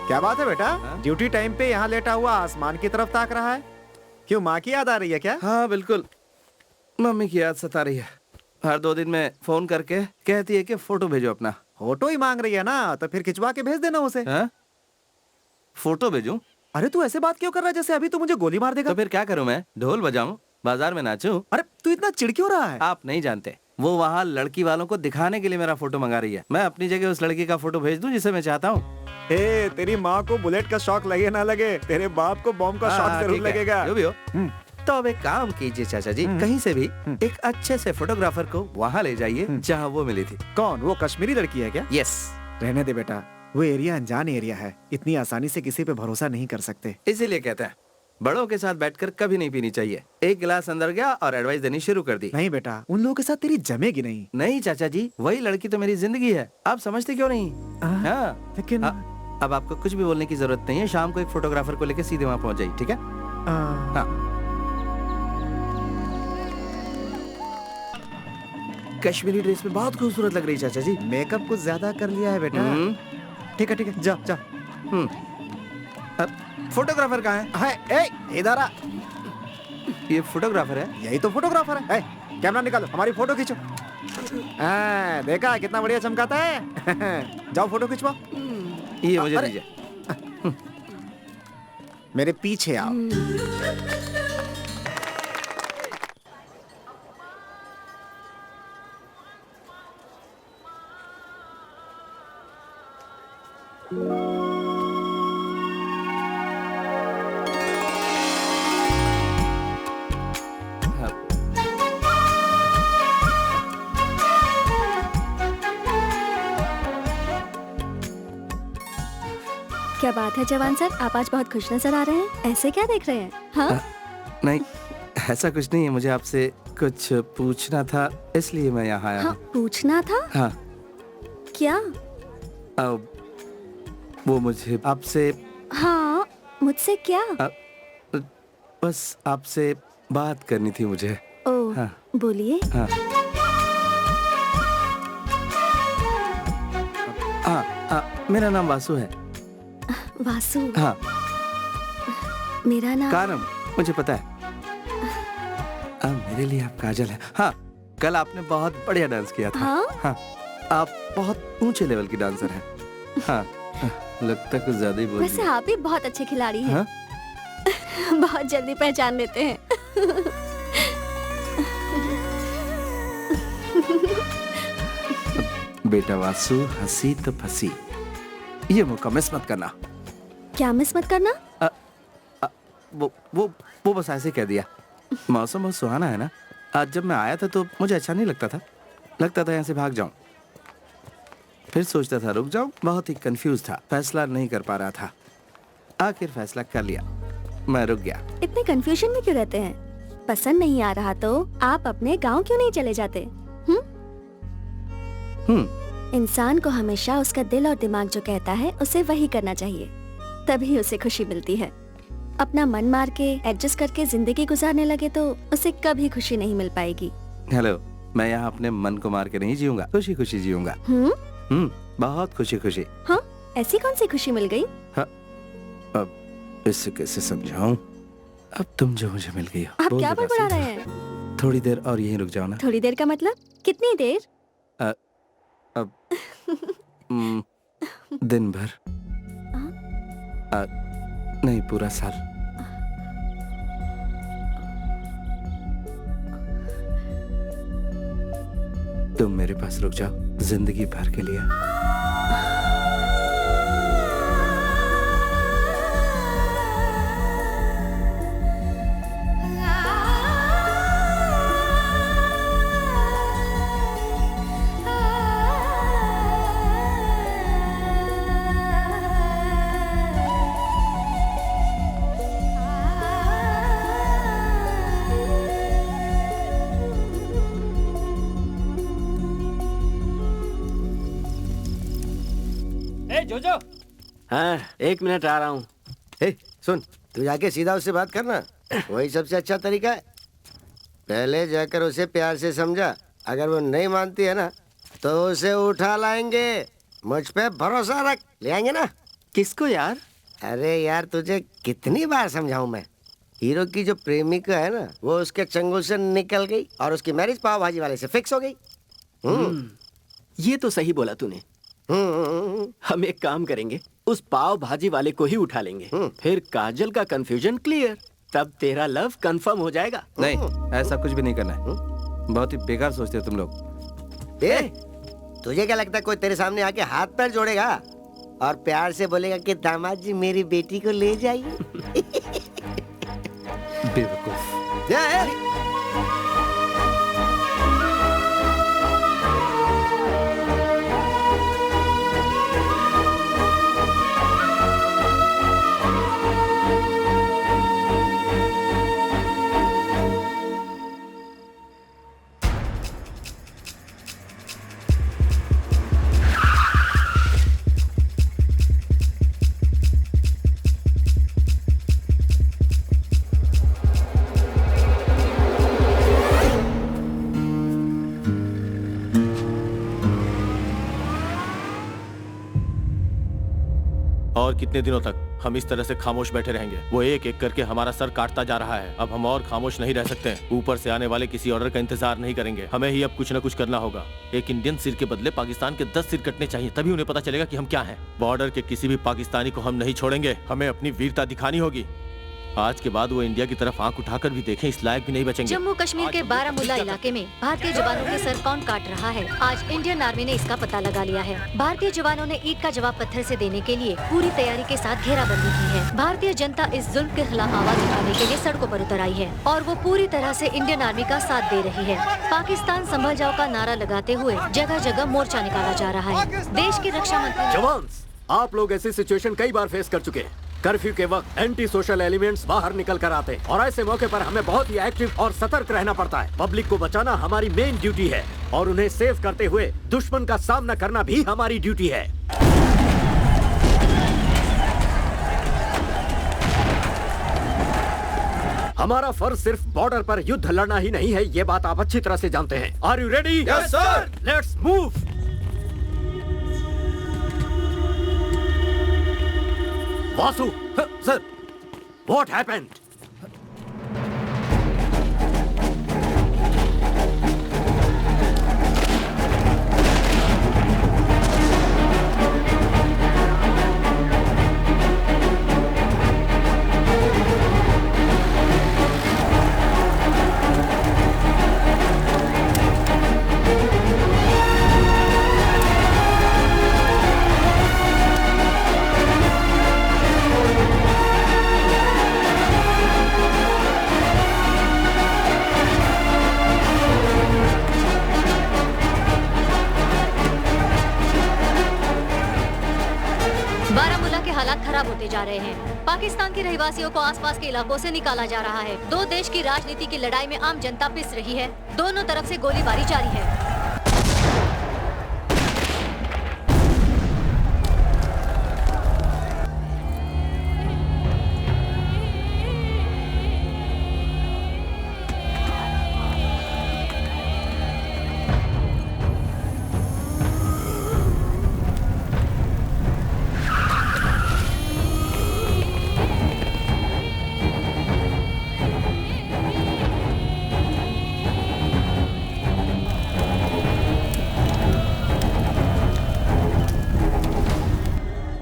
क्या बात है बेटा? ड्यूटी टाइम पे यहाँ लेटा हुआ आसमान की तरफ ताक रहा है। क्यों, माँ की याद आ रही है क्या? हाँ बिल्कुल, मम्मी की याद सता रही है। हर 2 दिन में फोन करके कहती है कि फोटो भेजो अपना। फोटो ही मांग रही है ना, तो फिर खिंचवा के भेज देना उसे। फोटो भेजूं? अरे तू ऐसे बात क्यों कर रहा है जैसे अभी तू मुझे गोली मार देगा? तो फिर क्या करूं मैं? ढोल बजाऊं, बाजार में नाचूं? अरे तू इतना चिढ़ क्यों रहा है? आप नहीं जानते, वो वहाँ लड़की वालों को दिखाने के लिए मेरा फोटो मंगा रही है। मैं अपनी जगह उस लड़की का फोटो भेज दूं जिसे मैं चाहता हूँ। तेरी माँ को बुलेट का शौक लगे ना लगे, तेरे बाप को बॉम्ब का शौक जरूर लगेगा। जो भी हो, तो अब एक काम कीजिए चाचा जी, कहीं से भी एक अच्छे से फोटोग्राफर को वहाँ ले जाइए जहाँ वो मिली थी। कौन? वो कश्मीरी लड़की है क्या? यस। रहने दे बेटा, वो एरिया अनजान एरिया है, इतनी आसानी से किसी पे भरोसा नहीं कर सकते। इसीलिए कहते हैं बड़ों के साथ बैठकर कभी नहीं पीनी चाहिए। एक गिलास अंदर गया और एडवाइस देनी शुरू कर दी। नहीं बेटा, उन लोगों के साथ तेरी जमेगी नहीं। नहीं चाचा जी, वही लड़की तो मेरी जिंदगी है। आप समझते क्यों नहीं? हाँ, लेकिन अब आपको कुछ भी बोलने की जरूरत नहीं है। शाम को एक फोटोग्राफर को लेकर सीधे वहाँ पहुँच जाइए, ठीक है? हाँ। कश्मीरी ड्रेस में बहुत खूबसूरत लग रही है चाचा जी। मेकअप कुछ ज्यादा कर लिया है बेटा। ठीक है, जा जा। फोटोग्राफर कहाँ है? इधर आ। ये फोटोग्राफर है? यही तो फोटोग्राफर है। कैमरा निकालो, हमारी फोटो खींचो। देखा कितना बढ़िया चमकाता है। जाओ फोटो खिंचवाओ। ये मुझे दीजिए। मेरे पीछे आओ। क्या बात है जवान सर, आप आज बहुत खुश नजर आ रहे हैं। ऐसे क्या देख रहे हैं? हाँ? नहीं, ऐसा कुछ नहीं है। मुझे आपसे कुछ पूछना था, इसलिए मैं यहाँ आया हूँ। पूछना था? हाँ। क्या? वो मुझे आपसे। हाँ, मुझसे क्या? बस आपसे बात करनी थी मुझे। ओह, हाँ। बोलिए। हाँ। मेरा नाम वासु है। वासु? हाँ। मेरा नाम कारम, मुझे पता है। मेरे लिए आप काजल है। हाँ, कल आपने बहुत बढ़िया डांस किया था। हाँ? हाँ, आप बहुत ऊंचे लेवल की डांसर हैं। हाँ, लगता कुछ ज्यादा ही बोल रही वैसे आप भी बहुत अच्छे खिलाड़ी हैं। हाँ? बहुत जल्दी पहचान लेते हैं। बेटा वासु, हंसी तो फंसी। ये मौका मिस मत करना। क्या मिस मत करना? वो बस ऐसे कह दिया। मौसम बहुत सुहाना है ना। आज जब मैं आया था तो मुझे अच्छा नहीं लगता था। लगता था यहाँ से भाग जाऊं। फिर सोचता था रुक जाऊं। बहुत ही कंफ्यूज था, फैसला नहीं कर पा रहा था। आखिर फैसला कर लिया, मैं रुक गया। इतने कंफ्यूजन में क्यों रहते हैं? पसंद नहीं आ रहा तो आप अपने गांव क्यों नहीं चले जाते? इंसान को हमेशा उसका दिल और दिमाग जो कहता है उसे वही करना चाहिए, तभी उसे खुशी मिलती है। अपना मन मार के एडजस्ट करके जिंदगी गुजारने लगे तो उसे कभी खुशी नहीं मिल पाएगी। हेलो, मैं यहाँ अपने मन को मार के नहीं जीऊंगा, खुशी खुशी जीऊंगा। बहुत खुशी खुशी। हाँ, ऐसी कौन सी खुशी मिल गई? हाँ, अब इससे कैसे समझाऊं? अब तुम जो मुझे मिल गई हो। आप क्या बड़बड़ा रहे हैं? थोड़ी देर और यहीं रुक जाओ ना। थोड़ी देर का मतलब कितनी देर? अब दिन भर। नहीं, पूरा साल। तुम मेरे पास रुक जाओ जिंदगी भर के लिए। जोजो। हाँ, 1 मिनट आ रहा हूँ। सुन, तू जाके सीधा उससे बात करना, वही सबसे अच्छा तरीका है। पहले जाकर उसे प्यार से समझा, अगर वो नहीं मानती है ना तो उसे उठा लाएंगे। मुझ पे भरोसा रख, ले आएंगे ना। किसको यार? अरे यार, तुझे कितनी बार समझाऊं मैं। हीरो की जो प्रेमिका है ना, वो उसके चंगुल से निकल गई और उसकी मैरिज पाव भाजी वाले से फिक्स हो गई। ये तो सही बोला तूने। हम एक काम करेंगे, उस पाव भाजी वाले को ही उठा लेंगे। फिर काजल का कंफ्यूजन क्लियर, तब तेरा लव कंफर्म हो जाएगा। नहीं, ऐसा कुछ भी नहीं करना है। बहुत ही बेकार सोचते हो तुम लोग। तुझे क्या लगता है कोई तेरे सामने आके हाथ पैर जोड़ेगा और प्यार से बोलेगा कि दामाद जी मेरी बेटी को ले जाइए? बेवकूफ। और कितने दिनों तक हम इस तरह से खामोश बैठे रहेंगे? वो एक एक करके हमारा सर काटता जा रहा है। अब हम और खामोश नहीं रह सकते। ऊपर से आने वाले किसी ऑर्डर का इंतजार नहीं करेंगे। हमें ही अब कुछ न कुछ करना होगा। एक इंडियन सिर के बदले पाकिस्तान के 10 सिर कटने चाहिए, तभी उन्हें पता चलेगा कि हम क्या हैं। बॉर्डर के किसी भी पाकिस्तानी को हम नहीं छोड़ेंगे। हमें अपनी वीरता दिखानी होगी। आज के बाद वो इंडिया की तरफ आंख उठाकर भी देखें, इस लायक भी नहीं बचेंगे। जम्मू कश्मीर के बारामूला इलाके में भारतीय जवानों के सर कौन काट रहा है, आज इंडियन आर्मी ने इसका पता लगा लिया है। भारतीय जवानों ने ईद का जवाब पत्थर से देने के लिए पूरी तैयारी के साथ घेराबंदी की है। भारतीय जनता इस जुल्म के खिलाफ आवाज उठाने के लिए सड़कों पर उतर आई है और वो पूरी तरह से इंडियन आर्मी का साथ दे रही है। पाकिस्तान संभल जाओ का नारा लगाते हुए जगह जगह मोर्चा निकाला जा रहा है। देश के रक्षा मंत्री जवान, आप लोग ऐसी सिचुएशन कई बार फेस कर चुके हैं। कर्फ्यू के वक्त एंटी सोशल एलिमेंट्स बाहर निकल कर आते हैं और ऐसे मौके पर हमें बहुत ही एक्टिव और सतर्क रहना पड़ता है। पब्लिक को बचाना हमारी मेन ड्यूटी है और उन्हें सेव करते हुए दुश्मन का सामना करना भी हमारी ड्यूटी है। हमारा फर्ज सिर्फ बॉर्डर पर युद्ध लड़ना ही नहीं है, ये बात आप अच्छी तरह से जानते हैं। Are you ready? Yes sir. Let's move. Vasu, sir, what happened? होते जा रहे हैं। पाकिस्तान के रहवासियों को आसपास के इलाकों से निकाला जा रहा है। दो देश की राजनीति की लड़ाई में आम जनता पिस रही है। दोनों तरफ से गोलीबारी जारी है।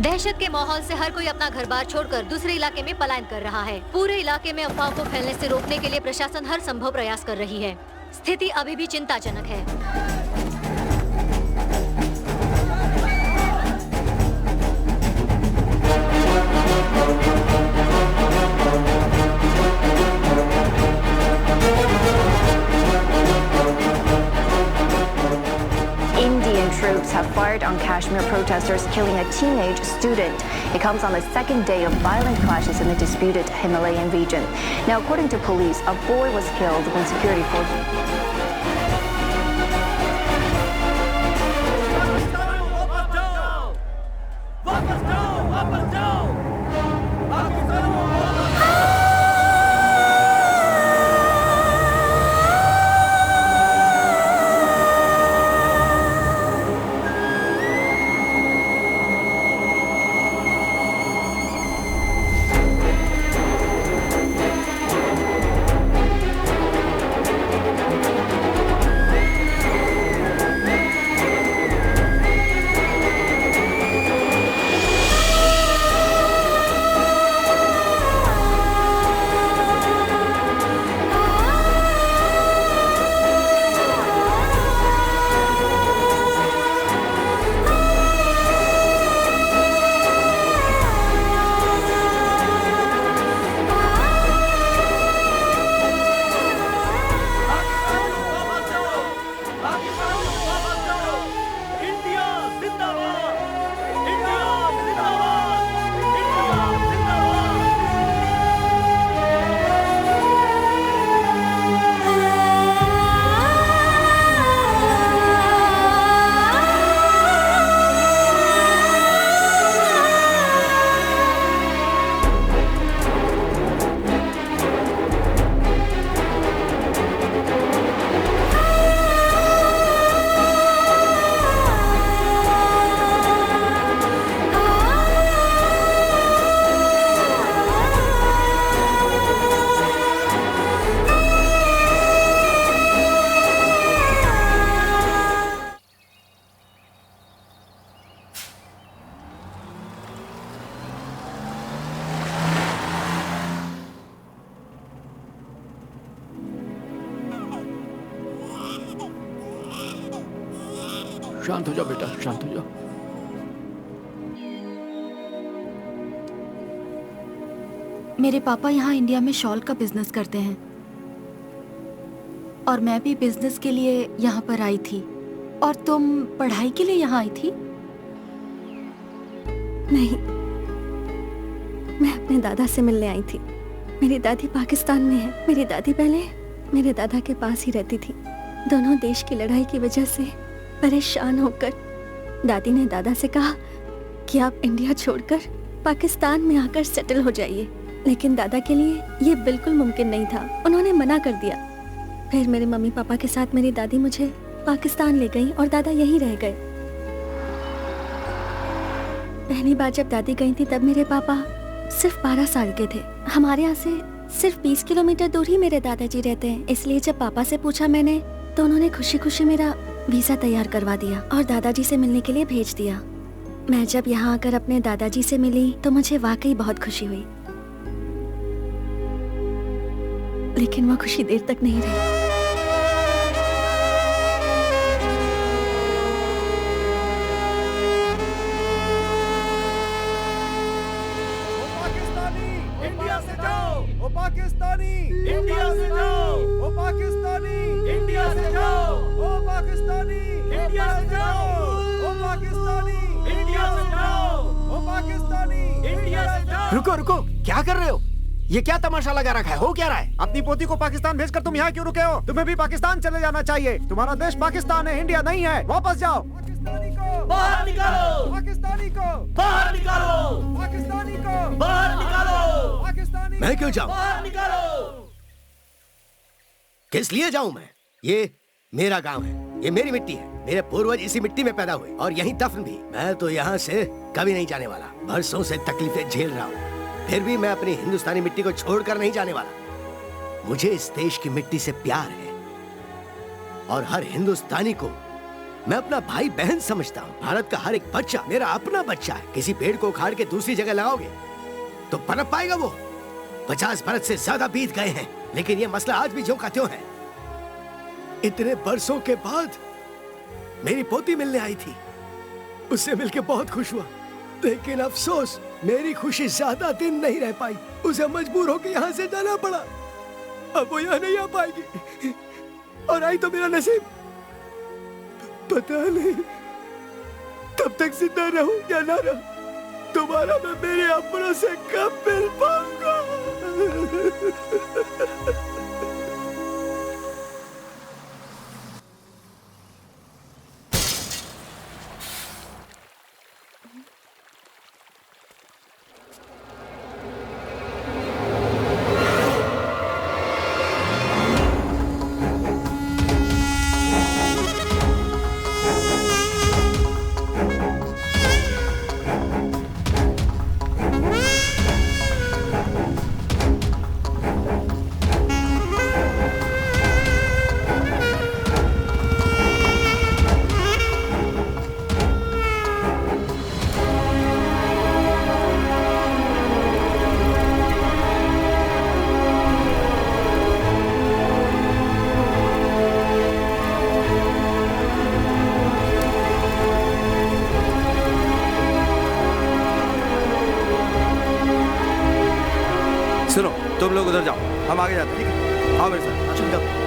दहशत के माहौल से हर कोई अपना घर बार छोड़कर दूसरे इलाके में पलायन कर रहा है। पूरे इलाके में अफवाह को फैलने से रोकने के लिए प्रशासन हर संभव प्रयास कर रही है। स्थिति अभी भी चिंताजनक है। Troops have fired on Kashmir protesters, killing a teenage student. It comes on the second day of violent clashes in the disputed Himalayan region. Now, according to police, a boy was killed when security forces... शांत हो जाओ बेटा, शांत हो जाओ। मेरे पापा यहाँ इंडिया में शॉल का बिजनेस करते हैं और मैं भी बिजनेस के लिए यहाँ पर आई थी। और तुम पढ़ाई के लिए यहाँ आई थी? नहीं, मैं अपने दादा से मिलने आई थी। मेरी दादी पाकिस्तान में है। मेरी दादी पहले मेरे दादा के पास ही रहती थी। दोनों देश की लड़ाई की वजह से परेशान होकर दादी ने दादा से कहा कि आप इंडिया छोड़कर पाकिस्तान में आकर सेटल हो जाइए। लेकिन दादा के लिए ये बिल्कुल मुमकिन नहीं था। उन्होंने मना कर दिया। फिर मेरे मम्मी पापा के साथ मेरी दादी मुझे पाकिस्तान ले गई और दादा यहीं रह गए। पहली बार जब दादी गई थी तब मेरे पापा सिर्फ 12 साल के थे। हमारे यहाँ से सिर्फ 20 किलोमीटर दूर ही मेरे दादाजी रहते हैं। इसलिए जब पापा से पूछा मैंने तो उन्होंने खुशी खुशी मेरा वीजा तैयार करवा दिया और दादाजी से मिलने के लिए भेज दिया। मैं जब यहाँ आकर अपने दादाजी से मिली तो मुझे वाकई बहुत खुशी हुई। लेकिन वो खुशी देर तक नहीं रही। पाकिस्तानी इंडिया से जाओ, ओ पाकिस्तानी इंडिया से जाओ, ओ पाकिस्तानी इंडिया से जाओ, ओ पाकिस्तानी इंडिया से जाओ, ओ पाकिस्तानी इंडिया से जाओ। रुको रुको, क्या कर रहे हो? ये क्या तमाशा लगा रखा है? हो क्या रहा है? अपनी पोती को पाकिस्तान भेजकर तुम यहाँ क्यों रुके हो? तुम्हें भी पाकिस्तान चले जाना चाहिए। तुम्हारा देश पाकिस्तान है, इंडिया नहीं है। वापस जाओ। पाकिस्तानी को बाहर निकालो, पाकिस्तानी को बाहर निकालो, पाकिस्तानी को बाहर निकालो, पाकिस्तानी। मैं क्यों जाऊं? बाहर निकालो। किस लिए जाऊं मैं? ये मेरा गांव है, ये मेरी मिट्टी है। मेरे पूर्वज इसी मिट्टी में पैदा हुए और यहीं दफन भी। मैं तो यहाँ से कभी नहीं जाने वाला। बरसों से तकलीफें झेल रहा हूँ, फिर भी मैं अपनी हिंदुस्तानी मिट्टी को छोड़कर नहीं जाने वाला। मुझे इस देश की मिट्टी से प्यार है और हर हिंदुस्तानी को मैं अपना भाई बहन समझता हूँ। भारत का हर एक बच्चा मेरा अपना बच्चा है। किसी पेड़ को उखाड़ के दूसरी जगह लगाओगे तो पनप पाएगा वो। 50 बरस से ज्यादा बीत गए हैं, लेकिन ये मसला आज भी ज्यों का त्यों है। इतने बरसों के बाद मेरी पोती मिलने आई थी, उससे मिलके बहुत खुश हुआ, लेकिन अफसोस मेरी खुशी ज्यादा दिन नहीं रह पाई। उसे मजबूर होकर यहाँ से जाना पड़ा। अब वो यहाँ नहीं आ पाएगी, और आई तो मेरा नसीब। पता नहीं तब तक जिंदा रहूं या ना रहूं। दोबारा मैं मेरे अपनों से कब मिल पाऊंगा? सुनो, तुम लोग उधर जाओ, हम आगे जाते हैं। ठीक है, आओ मेरे साथ। चल जाओ।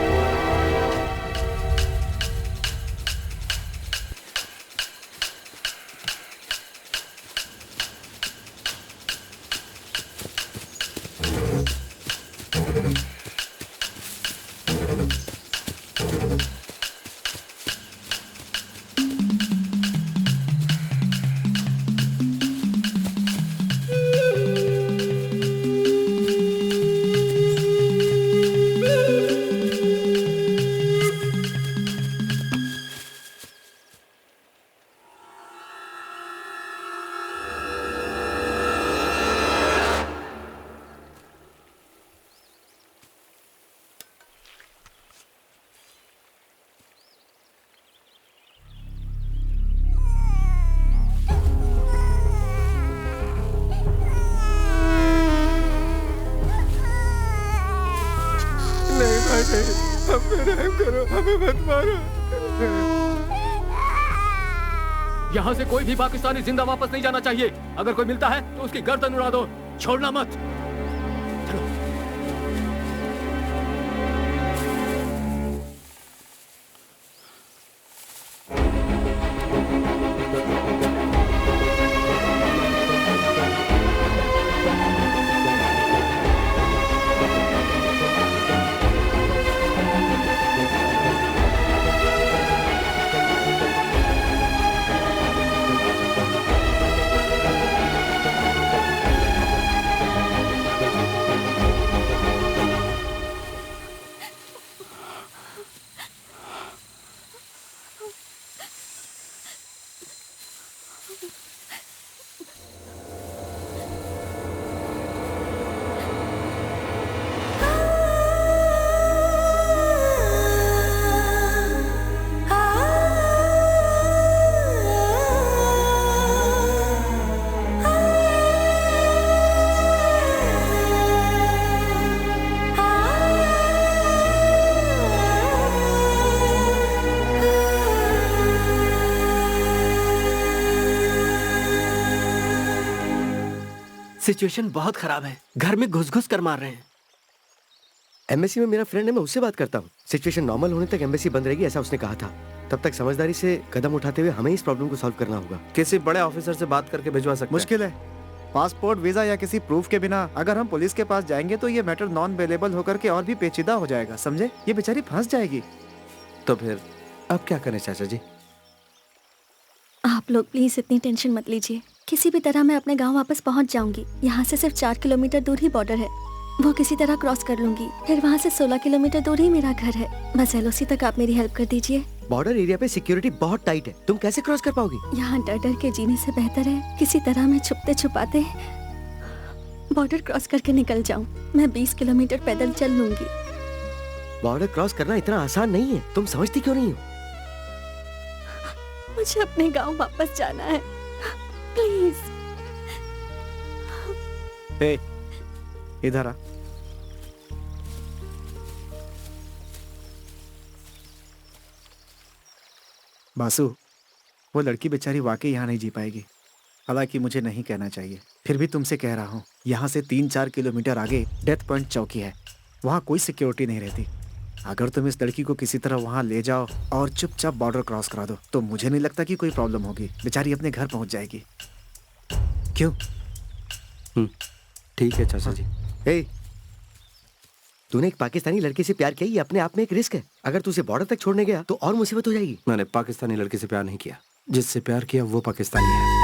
यहाँ से कोई भी पाकिस्तानी जिंदा वापस नहीं जाना चाहिए। अगर कोई मिलता है तो उसकी गर्दन उड़ा दो, छोड़ना मत। सिचुएशन बहुत खराब है, घर में घुस घुस कर मार रहे हैं। एम्बेसी में मेरा फ्रेंड है, मैं उससे बात करता हूँ। सिचुएशन नॉर्मल होने तक एम्बेसी बंद रहेगी, ऐसा उसने कहा था। तब तक समझदारी से कदम उठाते हुए हमें इस प्रॉब्लम को सॉल्व करना होगा। किसी बड़े ऑफिसर से बात करके भिजवा सकते हैं। मुश्किल है। पासपोर्ट, वीजा या किसी प्रूफ के बिना अगर हम पुलिस के पास जाएंगे तो ये मैटर नॉन अवेलेबल होकर के और भी पेचीदा हो जाएगा, समझे? ये बेचारी फंस जाएगी। तो फिर अब क्या करें चाचा जी? आप लोग प्लीज इतनी टेंशन मत लीजिए। किसी भी तरह मैं अपने गांव वापस पहुंच जाऊंगी। यहाँ से सिर्फ 4 किलोमीटर दूर ही बॉर्डर है, वो किसी तरह क्रॉस कर लूंगी। फिर वहाँ से 16 किलोमीटर दूर ही मेरा घर है। बस एलओसी तक आप मेरी हेल्प कर दीजिए। बॉर्डर एरिया पे सिक्योरिटी बहुत टाइट है, तुम कैसे क्रॉस कर पाओगी? यहाँ डर डर के जीने से बेहतर है किसी तरह मैं छुपते छुपाते बॉर्डर क्रॉस करके निकल जाऊँ। मैं 20 किलोमीटर पैदल चल लूंगी। बॉर्डर क्रॉस करना इतना आसान नहीं है, तुम समझती क्यों नहीं हो? मुझे अपने गांव वापस जाना है, प्लीज। हे, इधर आ। बासु, वो लड़की बेचारी वाकई यहाँ नहीं जी पाएगी। हालांकि मुझे नहीं कहना चाहिए, फिर भी तुमसे कह रहा हूँ। यहाँ से 3-4 किलोमीटर आगे डेथ पॉइंट चौकी है, वहाँ कोई सिक्योरिटी नहीं रहती। अगर तुम इस लड़की को किसी तरह वहाँ ले जाओ और चुपचाप बॉर्डर क्रॉस करा दो तो मुझे नहीं लगता कि कोई प्रॉब्लम होगी। बेचारी अपने घर पहुँच जाएगी। क्यों? ठीक है चाचा जी। तूने एक पाकिस्तानी लड़के से प्यार किया, ये अपने आप में एक रिस्क है। अगर तू उसे बॉर्डर तक छोड़ने गया तो और मुसीबत हो जाएगी। मैंने पाकिस्तानी लड़के से प्यार नहीं किया, जिससे प्यार किया वो पाकिस्तानी है।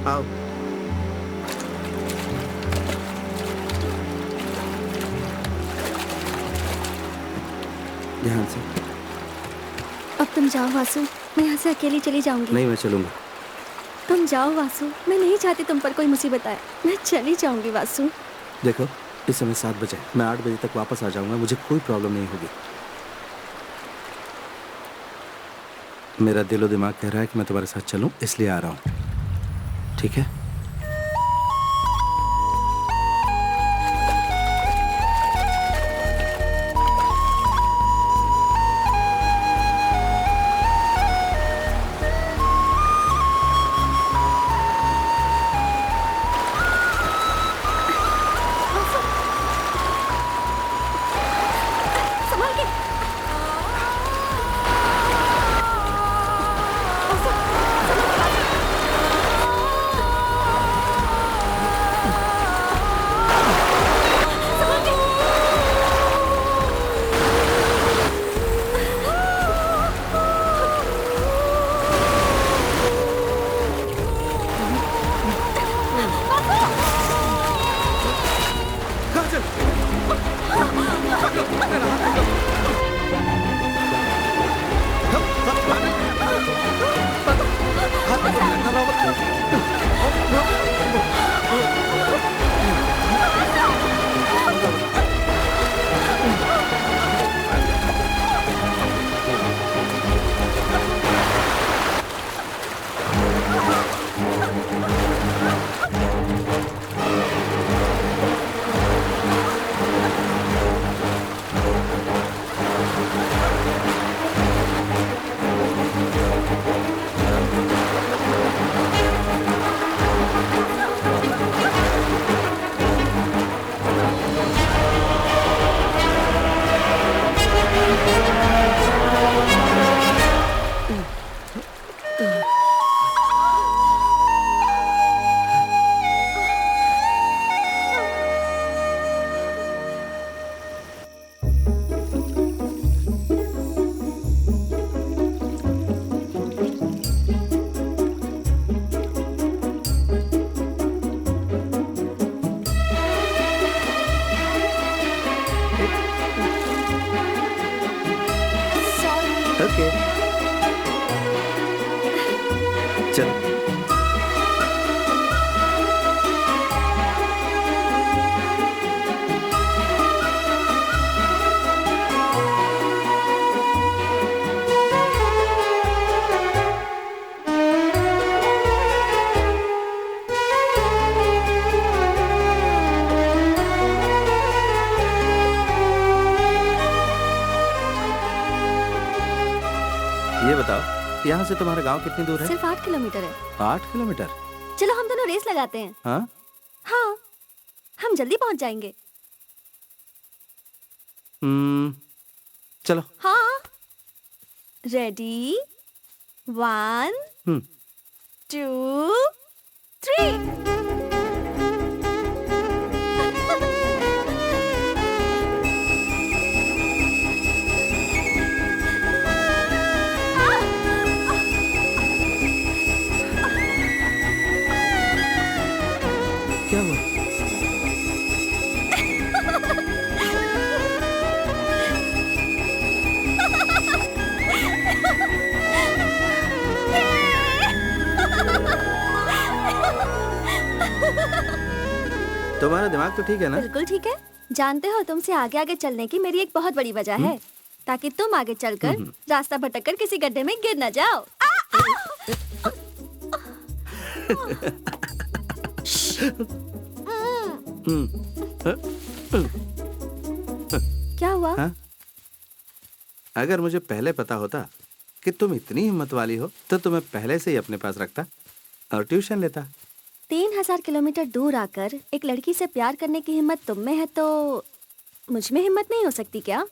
आओ। ध्यान से। अब तुम जाओ वासु, मैं यहाँ से अकेली चली जाऊंगी। नहीं, मैं चलूंगा। तुम जाओ वासु, मैं नहीं चाहती तुम पर कोई मुसीबत आए। मैं चली जाऊंगी वासु। देखो, इस समय 7 बजे, मैं 8 बजे तक वापस आ जाऊंगा, मुझे कोई प्रॉब्लम नहीं होगी। मेरा दिलो दिमाग कह रहा है कि मैं तुम्हारे साथ चलूं, इसलिए आ रहा हूं। ठीक है? यहाँ से तुम्हारा गांव कितनी दूर है? सिर्फ 8 किलोमीटर है। 8 किलोमीटर? चलो हम दोनों रेस लगाते हैं। हाँ हाँ, हम जल्दी पहुंच जाएंगे। चलो। हाँ, रेडी, 1 2 3। क्या हुआ? तुम्हारा दिमाग तो ठीक है ना? बिल्कुल ठीक है। जानते हो, तुमसे आगे आगे चलने की मेरी एक बहुत बड़ी वजह है, ताकि तुम आगे चलकर रास्ता भटककर किसी गड्ढे में गिर न जाओ। क्या हुआ? हाँ? अगर मुझे पहले पता होता कि तुम इतनी हिम्मत वाली हो तो तुम्हें पहले से ही अपने पास रखता और ट्यूशन लेता। 3000 किलोमीटर दूर आकर एक लड़की से प्यार करने की हिम्मत तुम में है, तो मुझ में हिम्मत नहीं हो सकती क्या?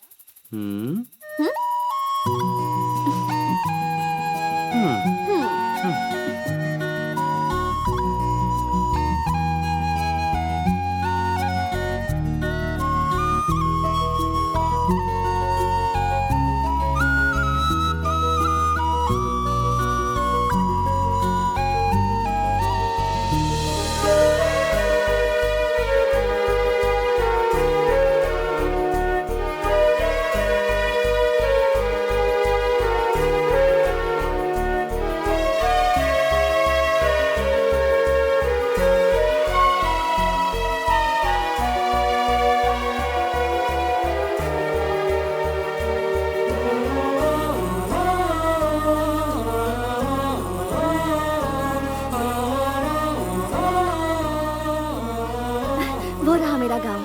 वो रहा मेरा गांव।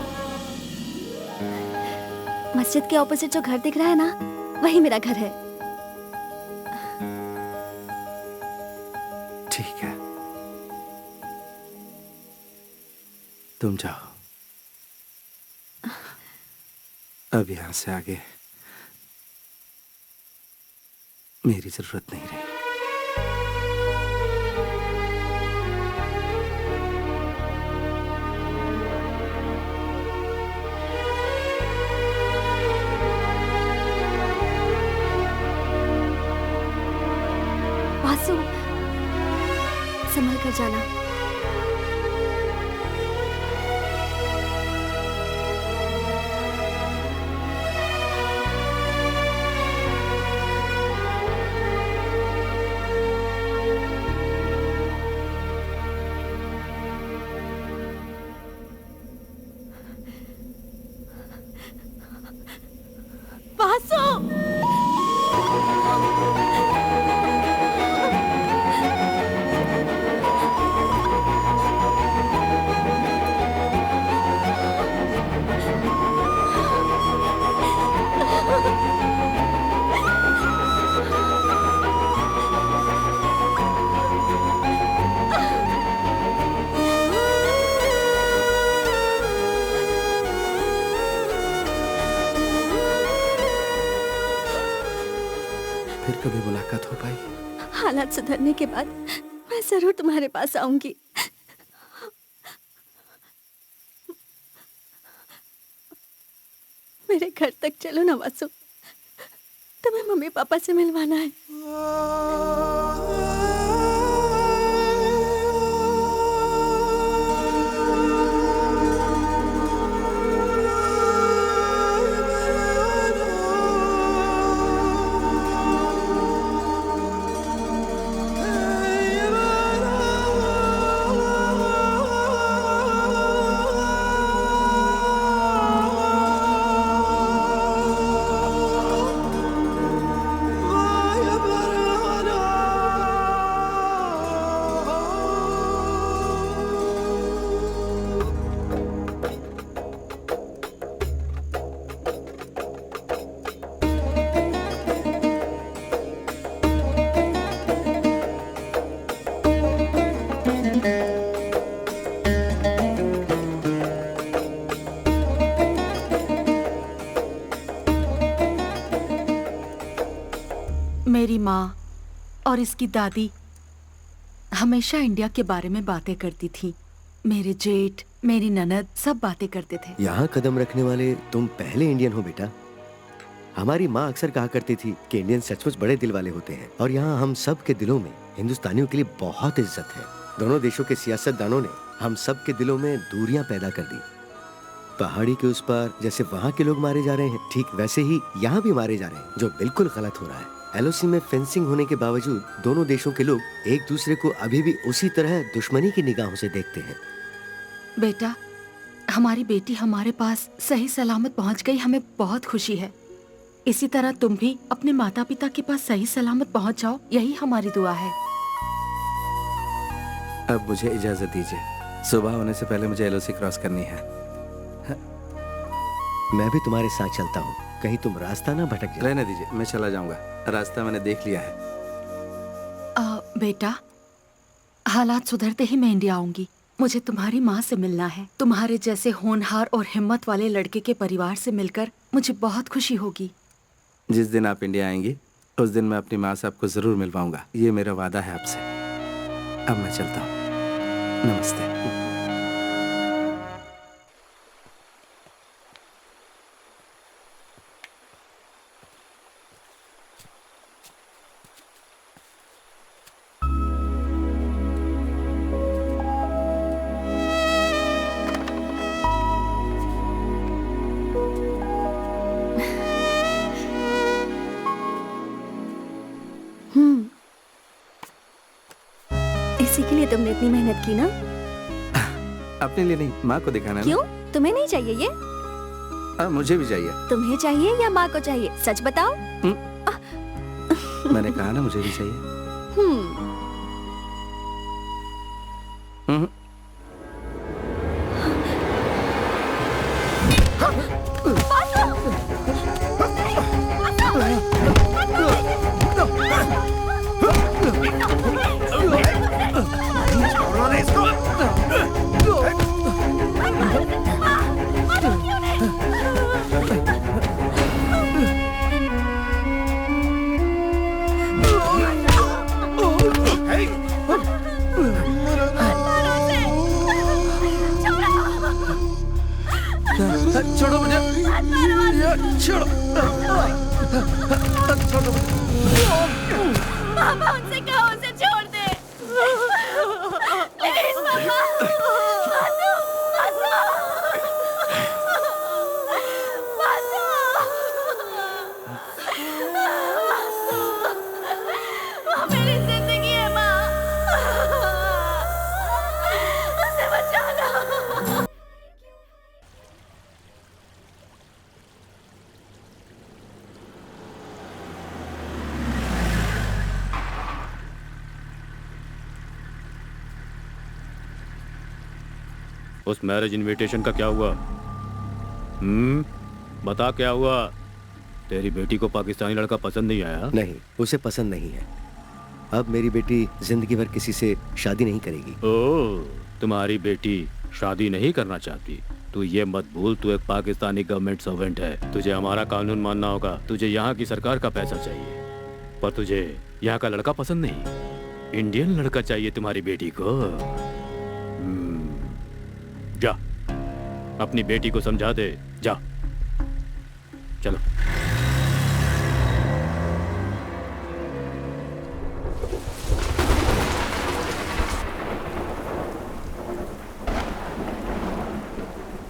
मस्जिद के ऑपोजिट जो घर दिख रहा है ना, वही मेरा घर है। ठीक है, तुम जाओ। अब यहाँ से आगे मेरी जरूरत नहीं रही। वासु, संभल कर जाना। वासु! फिर कभी मुलाकात हो पाई? हालात सुधरने के बाद मैं जरूर तुम्हारे पास आऊंगी। मेरे घर तक चलो ना वासु, तुम्हें मम्मी पापा से मिलवाना है। माँ और इसकी दादी हमेशा इंडिया के बारे में बातें करती थी। मेरे जेठ, मेरी ननद सब बातें करते थे। यहाँ कदम रखने वाले तुम पहले इंडियन हो बेटा। हमारी माँ अक्सर कहा करती थी कि इंडियन सचमुच बड़े दिल वाले होते हैं और यहाँ हम सब के दिलों में हिंदुस्तानियों के लिए बहुत इज्जत है। दोनों देशों के सियासतदानों ने हम सब के दिलों में दूरियां पैदा कर दी। पहाड़ी के उस पार जैसे वहाँ के लोग मारे जा रहे हैं, ठीक वैसे ही यहाँ भी मारे जा रहे हैं, जो बिल्कुल गलत हो रहा है। एलओसी में फेंसिंग होने के बावजूद दोनों देशों के लोग एक दूसरे को अभी भी उसी तरह दुश्मनी की निगाहों से देखते हैं। बेटा, हमारी बेटी हमारे पास सही सलामत पहुंच गई, हमें बहुत खुशी है। इसी तरह तुम भी अपने माता पिता के पास सही सलामत पहुंच जाओ, यही हमारी दुआ है। अब मुझे इजाजत दीजिए, सुबह होने से पहले मुझे एलओसी क्रॉस करनी है। मैं भी तुम्हारे साथ चलता हूँ, कहीं तुम रास्ता ना भटक जाए। रहने दीजिए, मैं चला जाऊंगा, रास्ता मैंने देख लिया है। बेटा, हालात सुधरते ही मैं इंडिया आऊंगी। मुझे तुम्हारी माँ से मिलना है। तुम्हारे जैसे होनहार और हिम्मत वाले लड़के के परिवार से मिलकर मुझे बहुत खुशी होगी। जिस दिन आप इंडिया आएंगी उस दिन मैं अपनी माँ से आपको जरूर मिलवाऊंगा, ये मेरा वादा है आपसे। अब मैं चलता हूँ, नमस्ते। इसी के लिए तुमने इतनी मेहनत की ना? अपने लिए नहीं, माँ को दिखाना है। क्यों? तुम्हें नहीं चाहिए ये? मुझे भी चाहिए। तुम्हें चाहिए या माँ को चाहिए? सच बताओ। मैंने कहा ना मुझे भी चाहिए। छोड़ो मुझे, छोड़ो, छोड़ो। पापा, उनसे कहो उसे छोड़ दे। प्लीज पापा। मासू, मासू। मासू। माँ, मेरी जिंदगी है माँ। उसे बचाना। उस मैरिज इनविटेशन का क्या हुआ? बता क्या हुआ? तेरी बेटी को पाकिस्तानी लड़का पसंद नहीं आया? नहीं, उसे पसंद नहीं है। अब मेरी बेटी जिंदगी भर किसी से शादी नहीं करेगी। ओह, तुम्हारी बेटी शादी नहीं करना चाहती? तू ये मत भूल, तू एक पाकिस्तानी गवर्नमेंट सर्वेंट है। तुझे हमारा कानून मानना होगा। तुझे यहाँ की सरकार का पैसा चाहिए, पर तुझे यहाँ का लड़का पसंद नहीं। इंडियन लड़का चाहिए तुम्हारी बेटी को। जा, अपनी बेटी को समझा दे। जा, चलो।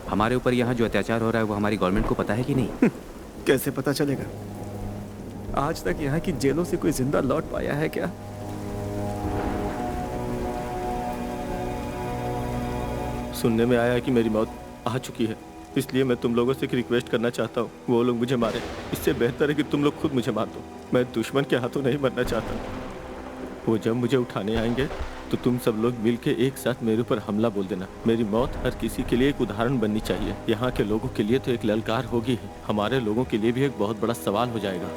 हमारे ऊपर यहाँ जो अत्याचार हो रहा है वो हमारी गवर्नमेंट को पता है कि नहीं? कैसे पता चलेगा? आज तक यहाँ की जेलों से कोई जिंदा लौट पाया है क्या? सुनने में आया है कि मेरी मौत आ चुकी है, इसलिए मैं तुम लोगों से एक रिक्वेस्ट करना चाहता हूँ। वो लोग मुझे मारे, इससे बेहतर है कि तुम लोग खुद मुझे मार दो। मैं दुश्मन के हाथों नहीं मरना चाहता। वो जब मुझे उठाने आएंगे तो तुम सब लोग मिल के एक साथ मेरे ऊपर हमला बोल देना। मेरी मौत हर किसी के लिए एक उदाहरण बननी चाहिए। यहाँ के लोगों के लिए तो एक ललकार होगी, हमारे लोगों के लिए भी एक बहुत बड़ा सवाल हो जाएगा।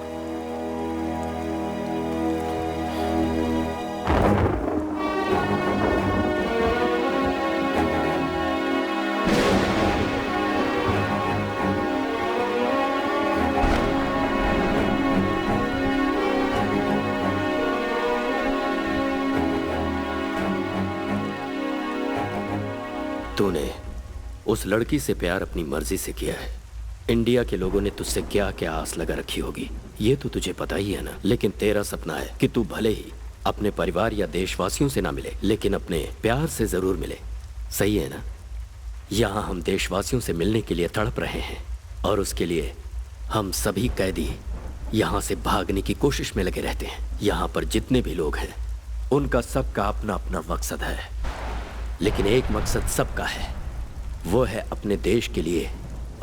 तूने उस लड़की से प्यार अपनी मर्जी से किया है। इंडिया के लोगों ने तुझसे क्या क्या आस लगा रखी होगी ये तो तुझे पता ही है ना। लेकिन तेरा सपना है कि तू भले ही अपने परिवार या देशवासियों से ना मिले, लेकिन अपने प्यार से जरूर मिले। सही है ना? यहाँ हम देशवासियों से मिलने के लिए तड़प रहे हैं और उसके लिए हम सभी कैदी यहाँ से भागने की कोशिश में लगे रहते हैं। यहाँ पर जितने भी लोग हैं उनका सबका अपना अपना मकसद है, लेकिन एक मकसद सबका है, वो है अपने देश के लिए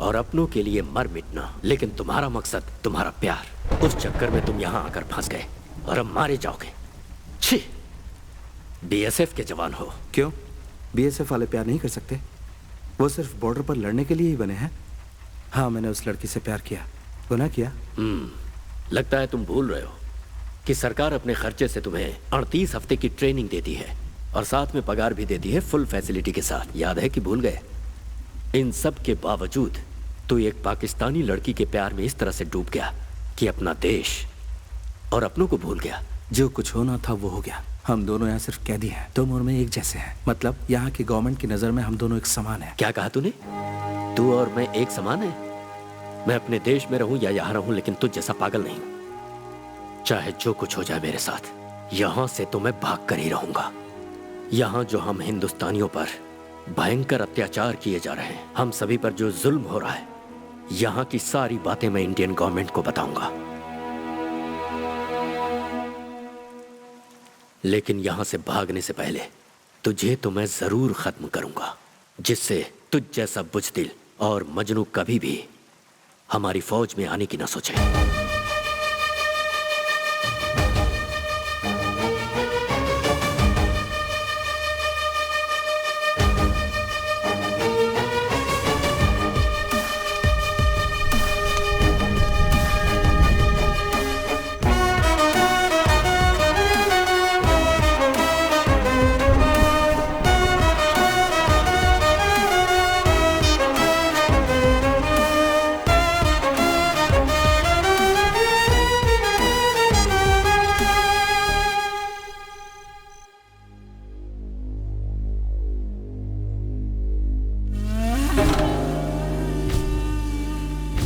और अपनों के लिए मर मिटना। लेकिन तुम्हारा मकसद, तुम्हारा प्यार, उस चक्कर में तुम यहाँ आकर फंस गए और अब मारे जाओगे। छी, बीएसएफ के जवान हो। क्यों? बीएसएफ वाले प्यार नहीं कर सकते? वो सिर्फ बॉर्डर पर लड़ने के लिए ही बने हैं। हाँ, मैंने उस लड़की से प्यार किया, गुनाह किया। लगता है तुम भूल रहे हो कि सरकार अपने खर्चे से तुम्हें 38 हफ्ते की ट्रेनिंग देती है और साथ में पगार भी देती है फुल फैसिलिटी के साथ। याद है कि भूल गए? इन सब के बावजूद तू एक पाकिस्तानी लड़की के प्यार में इस तरह से डूब गया कि अपना देश और अपनों को भूल गया। जो कुछ होना था वो हो गया। हम दोनों यहाँ सिर्फ कैदी हैं। तुम और मैं एक जैसे हैं। मतलब यहाँ की गवर्नमेंट की नजर में हम दोनों एक समान हैं। क्या कहा तूने? तू और मैं एक समान है? मैं अपने देश में रहूं या यहाँ रहूं, लेकिन तुझ जैसा पागल नहीं। चाहे जो कुछ हो जाए मेरे साथ, यहाँ से तो मैं भाग कर ही रहूंगा। यहाँ जो हम हिंदुस्तानियों पर भयंकर अत्याचार किए जा रहे हैं, हम सभी पर जो जुल्म हो रहा है, यहाँ की सारी बातें मैं इंडियन गवर्नमेंट को बताऊंगा। लेकिन यहाँ से भागने से पहले तुझे तो मैं जरूर खत्म करूंगा, जिससे तुझ जैसा बुज़दिल और मजनू कभी भी हमारी फौज में आने की ना सोचे।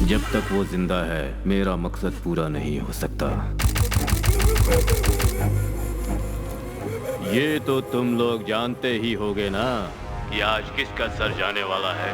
जब तक वो जिंदा है मेरा मकसद पूरा नहीं हो सकता। ये तो तुम लोग जानते ही होगे ना कि आज किसका सर जाने वाला है।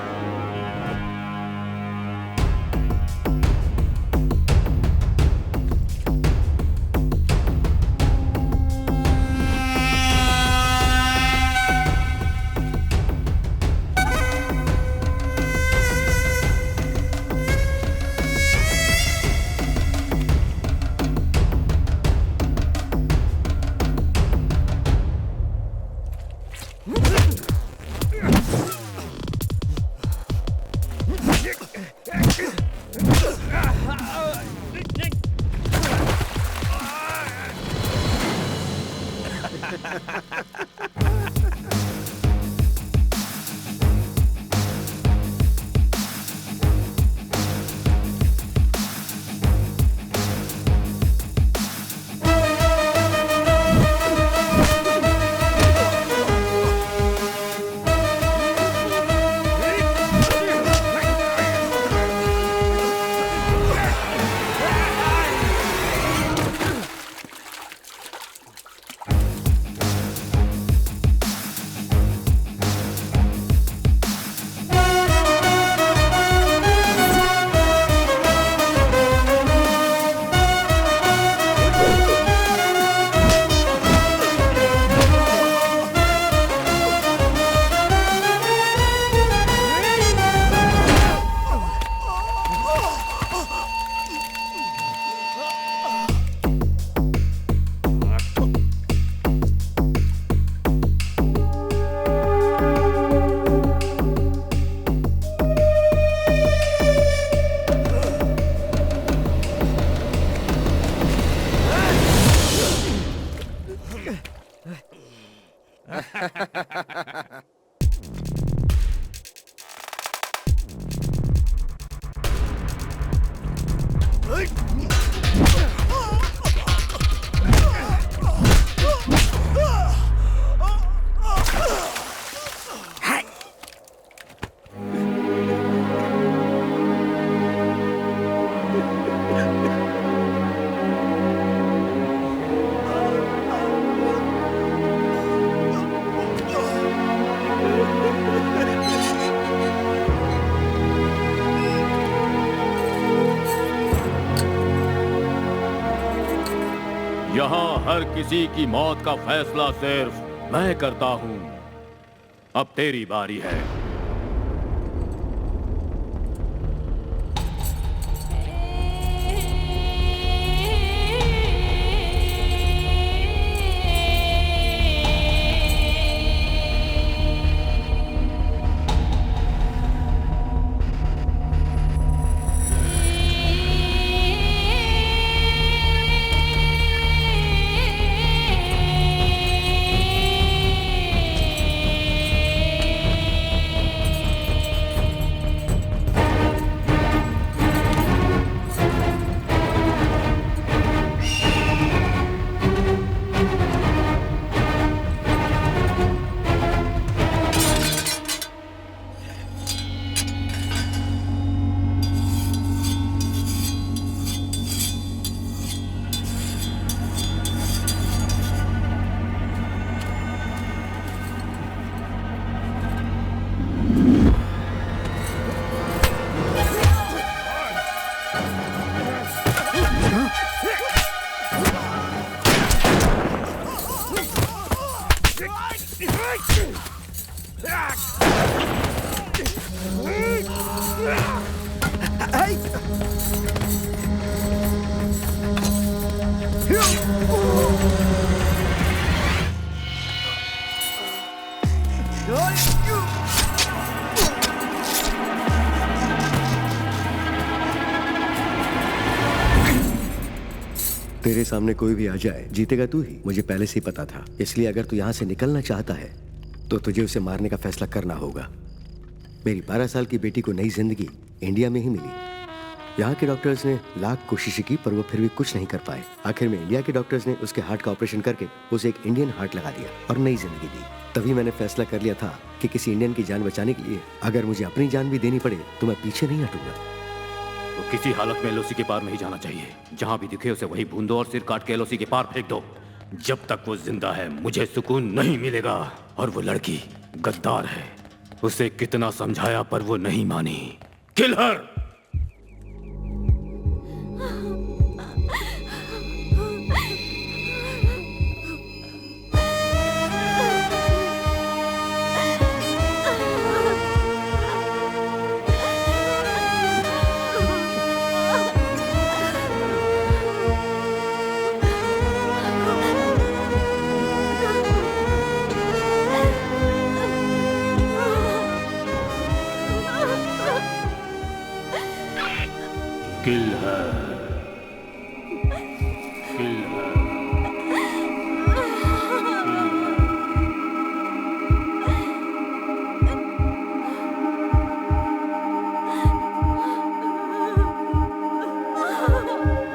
हर किसी की मौत का फैसला सिर्फ मैं करता हूं। अब तेरी बारी है। तेरे सामने कोई भी आ जाए, जीतेगा तू ही, मुझे पहले से ही पता था। इसलिए अगर तू यहाँ से निकलना चाहता है तो तुझे उसे मारने का फैसला करना होगा। मेरी 12 साल की बेटी को नई जिंदगी इंडिया में ही मिली। यहाँ के डॉक्टर्स ने लाख कोशिशें की पर वो फिर भी कुछ नहीं कर पाए। आखिर में इंडिया के डॉक्टर्स ने उसके हार्ट का ऑपरेशन करके उसे एक इंडियन हार्ट लगा दिया और नई जिंदगी दी। तभी मैंने फैसला कर लिया था कि किसी इंडियन की जान बचाने के लिए अगर मुझे अपनी जान भी देनी पड़े तो मैं पीछे नहीं हटूंगा। तो किसी हालत में एलओसी के पार नहीं जाना चाहिए। जहां भी दिखे उसे वही भून दो और सिर काट के एलओसी के पार फेंक दो। जब तक वो जिंदा है मुझे सुकून नहीं मिलेगा। और वो लड़की गद्दार है, उसे कितना समझाया पर वो नहीं मानी। किल हर। किल है, किल है।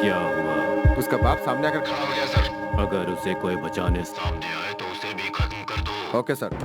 क्या हुआ? उसका बाप सामने आकर खड़ा हो गया सर। अगर उसे कोई बचाने सामने आए तो उसे भी खत्म कर दो। Okay sir.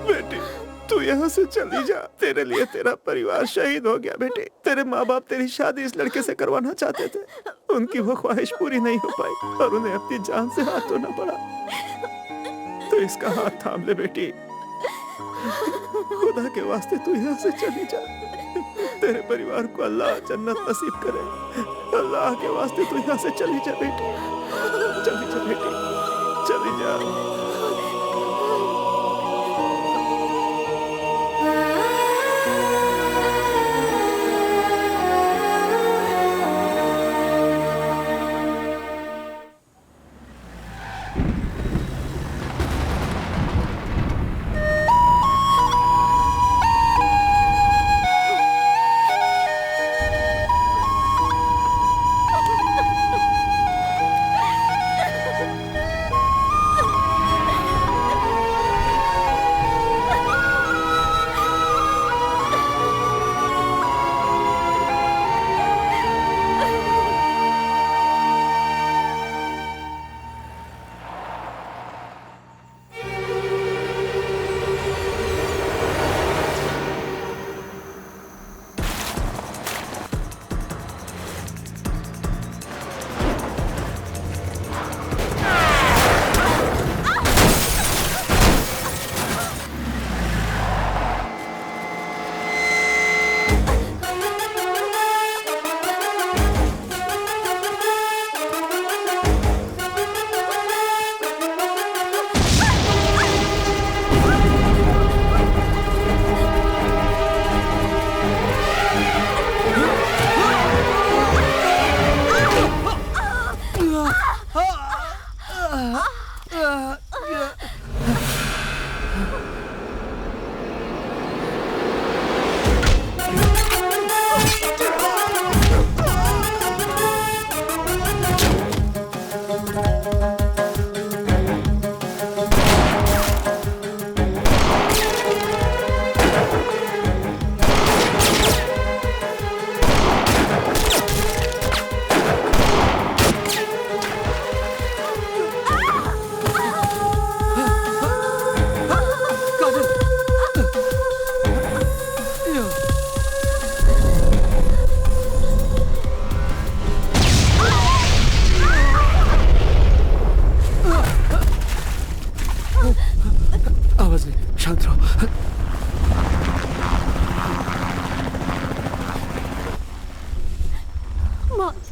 बेटी तू यहाँ से चली जा। तेरे लिए तेरा परिवार शहीद हो गया बेटी। तेरे माँ बाप तेरी शादी इस लड़के से करवाना चाहते थे, उनकी वो ख्वाहिश पूरी नहीं हो पाई और उन्हें अपनी जान से हाथ धोना पड़ा। तो इसका हाथ थाम ले बेटी, खुदा के वास्ते तू यहाँ से चली जा। तेरे परिवार को अल्लाह जन्नत नसीब करे। अल्लाह के वास्ते तू यहाँ से चली जा बेटी, चली जा बेटी, चली जा।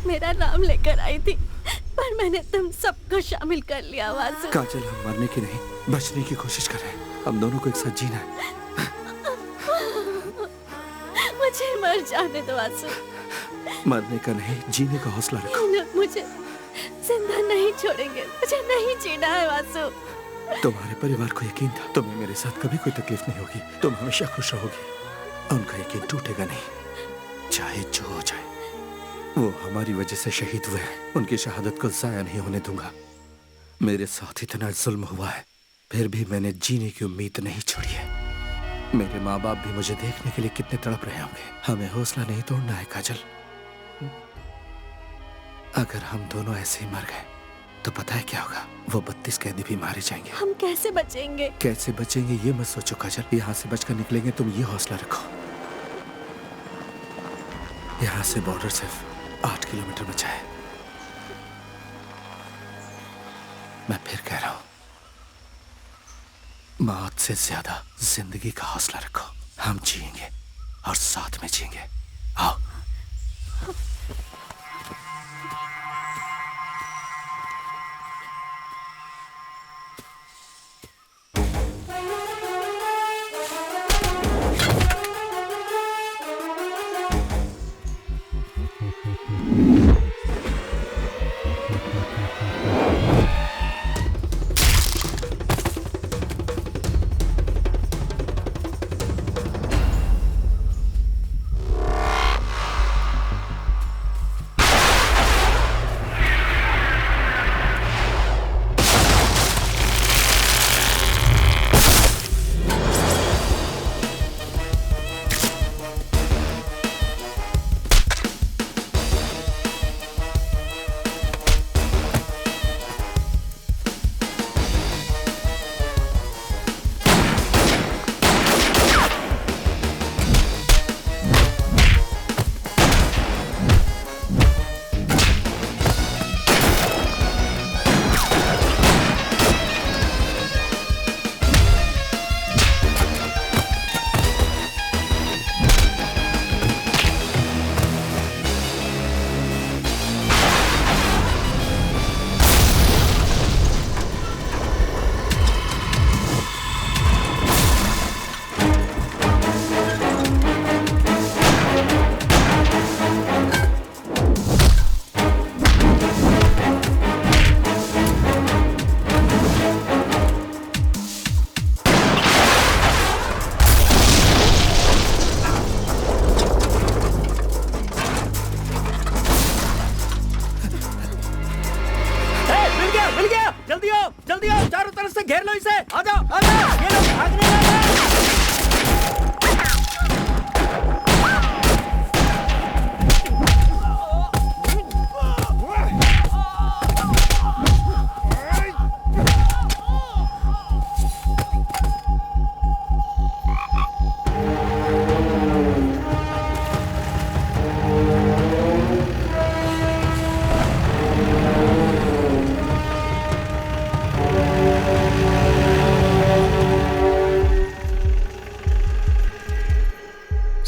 मेरा नाम लेकर आई थी, पर मैंने तुम सबको शामिल कर लिया। वासु काजल, हम मरने की नहीं बचने की कोशिश कर रहे हैं। हम दोनों को एक साथ जीना है। मुझे मर जाने दो वासु। मरने का नहीं, जीने का हौसला रखो। मुझे जिंदा नहीं छोड़ेंगे, मुझे नहीं जीना है वासु। तुम्हारे परिवार को यकीन था तुम्हें मेरे साथ कभी कोई तकलीफ नहीं होगी, तुम हमेशा खुश रहोगी। उनका यकीन टूटेगा नहीं, चाहे जो हो जाए। वो हमारी वजह से शहीद हुए हैं, उनकी शहादत को जाया नहीं होने दूंगा। मेरे साथ इतना जुल्म हुआ है, फिर भी मैंने जीने की उम्मीद नहीं छोड़ी है। मेरे माँ बाप भी मुझे देखने के लिए कितने तड़प रहे होंगे। हमें हौसला नहीं तोड़ना है काजल। अगर हम दोनों ऐसे ही मर गए तो पता है क्या होगा? वो 32 कैदी भी मारे जाएंगे। हम कैसे बचेंगे? कैसे बचेंगे ये मत सोचो काजल, यहाँ से बचकर निकलेंगे, तुम ये हौसला रखो। यहाँ से बॉर्डर सिर्फ 8 किलोमीटर बचा है। मैं फिर कह रहा हूं, मौत से ज्यादा जिंदगी का हौसला रखो। हम जिएंगे और साथ में जिएंगे। आओ।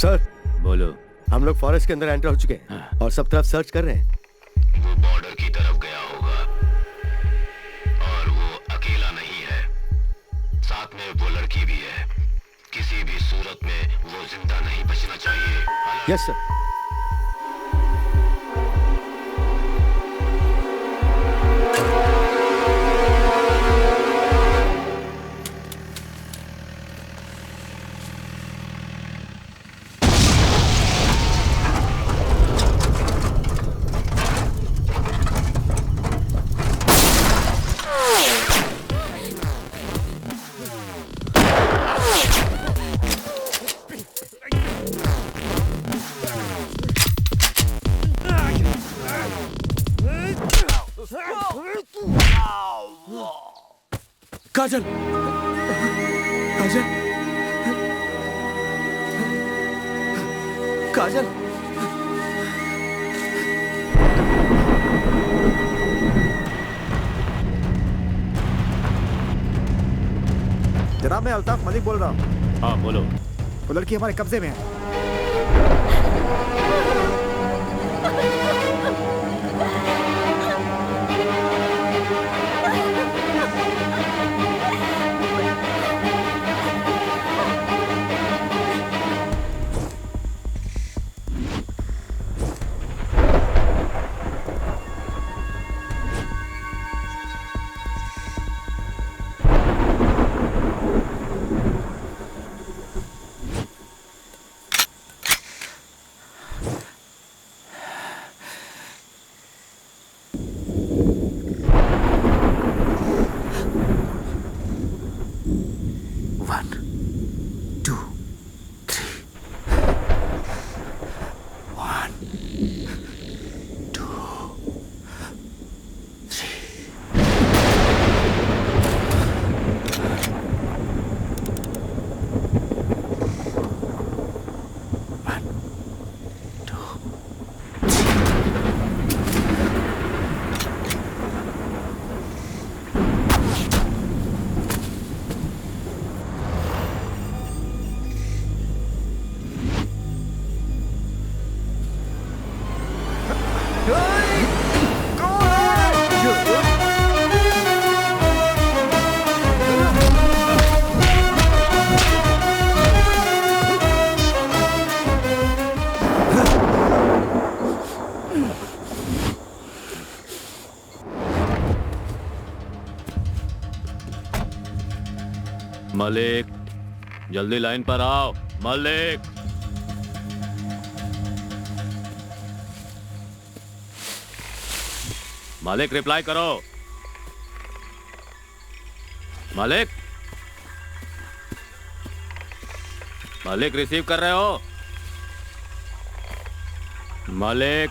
सर बोलो। हम लोग फॉरेस्ट के अंदर एंटर हो चुके हैं और सब तरफ सर्च कर रहे हैं। वो बॉर्डर की तरफ गया होगा और वो अकेला नहीं है, साथ में वो लड़की भी है। किसी भी सूरत में वो जिंदा नहीं बचना चाहिए। Yes sir. काजल, काजल, काजल। जनाब, मैं अल्ताफ मलिक बोल रहा हूँ। हाँ बोलो। वो लड़की हमारे कब्जे में है। मलिक, जल्दी लाइन पर आओ। मलिक, मलिक रिप्लाई करो। मलिक, मलिक रिसीव कर रहे हो? मलिक,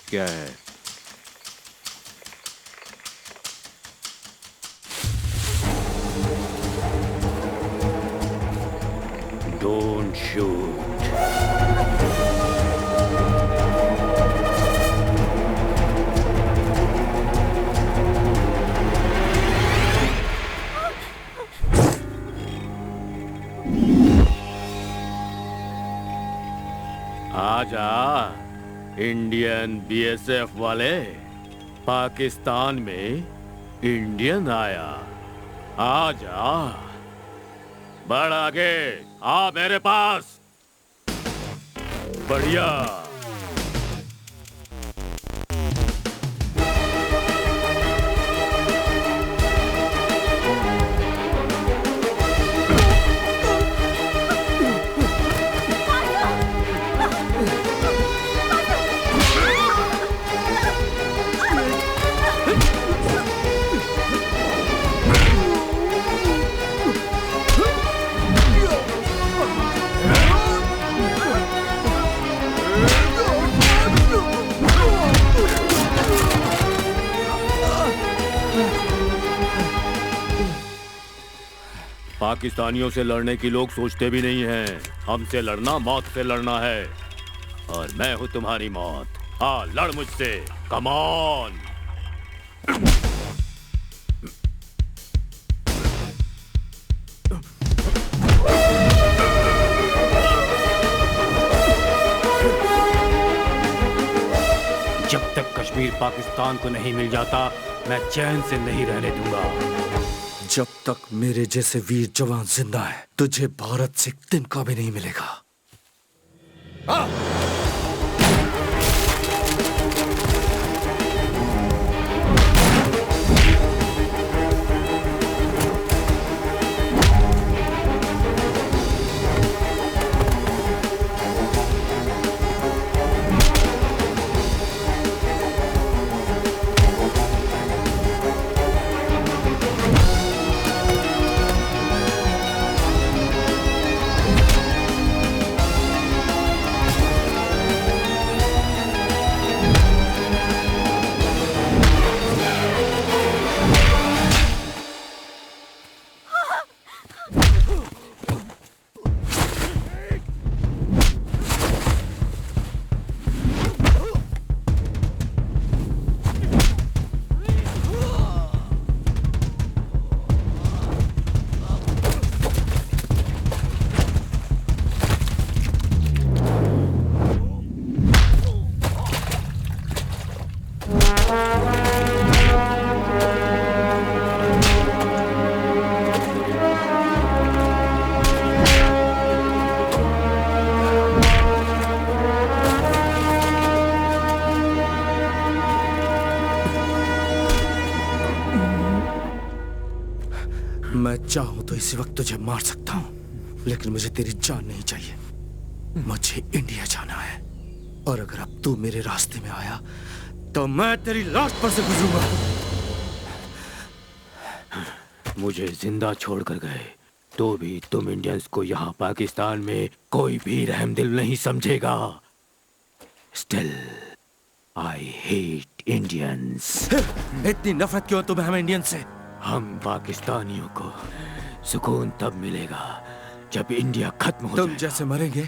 क्या है? Don't shoot. आजा इंडियन बीएसएफ वाले, पाकिस्तान में इंडियन आया। आजा, बढ़ आगे, आ मेरे पास। बढ़िया। पाकिस्तानियों से लड़ने की लोग सोचते भी नहीं हैं। हमसे लड़ना मौत से लड़ना है, और मैं हूँ तुम्हारी मौत। हाँ, लड़ मुझसे, कम ऑन। जब तक कश्मीर पाकिस्तान को नहीं मिल जाता, मैं चैन से नहीं रहने दूंगा। जब तक मेरे जैसे वीर जवान जिंदा है, तुझे भारत से एक दिन का भी नहीं मिलेगा। मैं चाहूं तो इसी वक्त तुझे मार सकता हूं, लेकिन मुझे तेरी जान नहीं चाहिए। मुझे इंडिया जाना है, और अगर अब तू मेरे रास्ते में आया तो मैं तेरी लाश पर से गुजरूंगा। मुझे जिंदा छोड़कर गए तो भी तुम इंडियंस को यहाँ पाकिस्तान में कोई भी रहमदिल नहीं समझेगा। Still I hate Indians. इतनी नफरत क्यों तुम्हें हम इंडियन से? हम पाकिस्तानियों को सुकून तब मिलेगा जब इंडिया खत्म हो तुम जैसे मरेंगे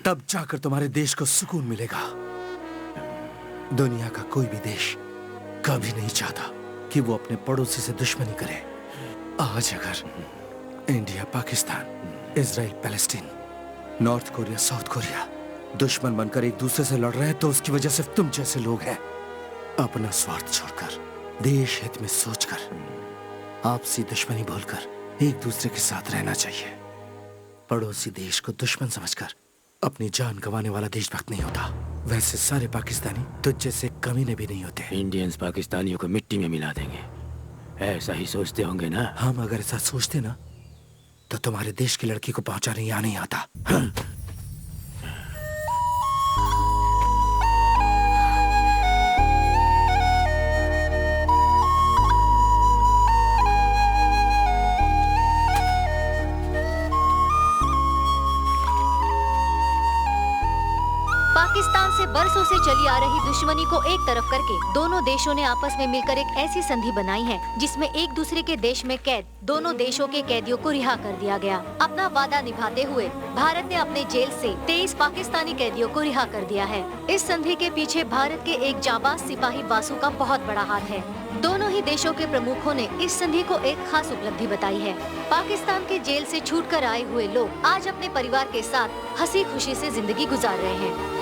तब जाकर तुम्हारे देश को सुकून मिलेगा। दुनिया का कोई भी देश कभी नहीं चाहता कि वो अपने पड़ोसी से दुश्मनी करे। आज अगर India, Pakistan, Israel, Palestine, north Korea, south Korea दुश्मन बनकर एक दूसरे से लड़ रहे हैं तो उसकी वजह सिर्फ तुम जैसे लोग हैं। अपना स्वार्थ छोड़कर, देश हित में सोचकर, आपसी दुश्मनी भूलकर एक दूसरे के साथ रहना चाहिए। पड़ोसी देश को दुश्मन समझकर अपनी जान गंवाने वाला देशभक्त नहीं होता। वैसे सारे पाकिस्तानी तुझ जैसे कमीने भी नहीं होते। इंडियंस पाकिस्तानियों को मिट्टी में मिला देंगे, ऐसा ही सोचते होंगे ना? हम अगर ऐसा सोचते ना तो तुम्हारे देश की लड़की को पहुंचाने यहाँ नहीं आता। पाकिस्तान से बरसों से चली आ रही दुश्मनी को एक तरफ करके दोनों देशों ने आपस में मिलकर एक ऐसी संधि बनाई है जिसमें एक दूसरे के देश में कैद दोनों देशों के कैदियों को रिहा कर दिया गया। अपना वादा निभाते हुए भारत ने अपने जेल से 23 पाकिस्तानी कैदियों को रिहा कर दिया है। इस संधि के पीछे भारत के एक जाबाज सिपाही वासु का बहुत बड़ा हाथ है। दोनों ही देशों के प्रमुखों ने इस संधि को एक खास उपलब्धि बताई है। पाकिस्तान के जेल से छूटकर आए हुए लोग आज अपने परिवार के साथ हंसी खुशी से जिंदगी गुजार रहे हैं।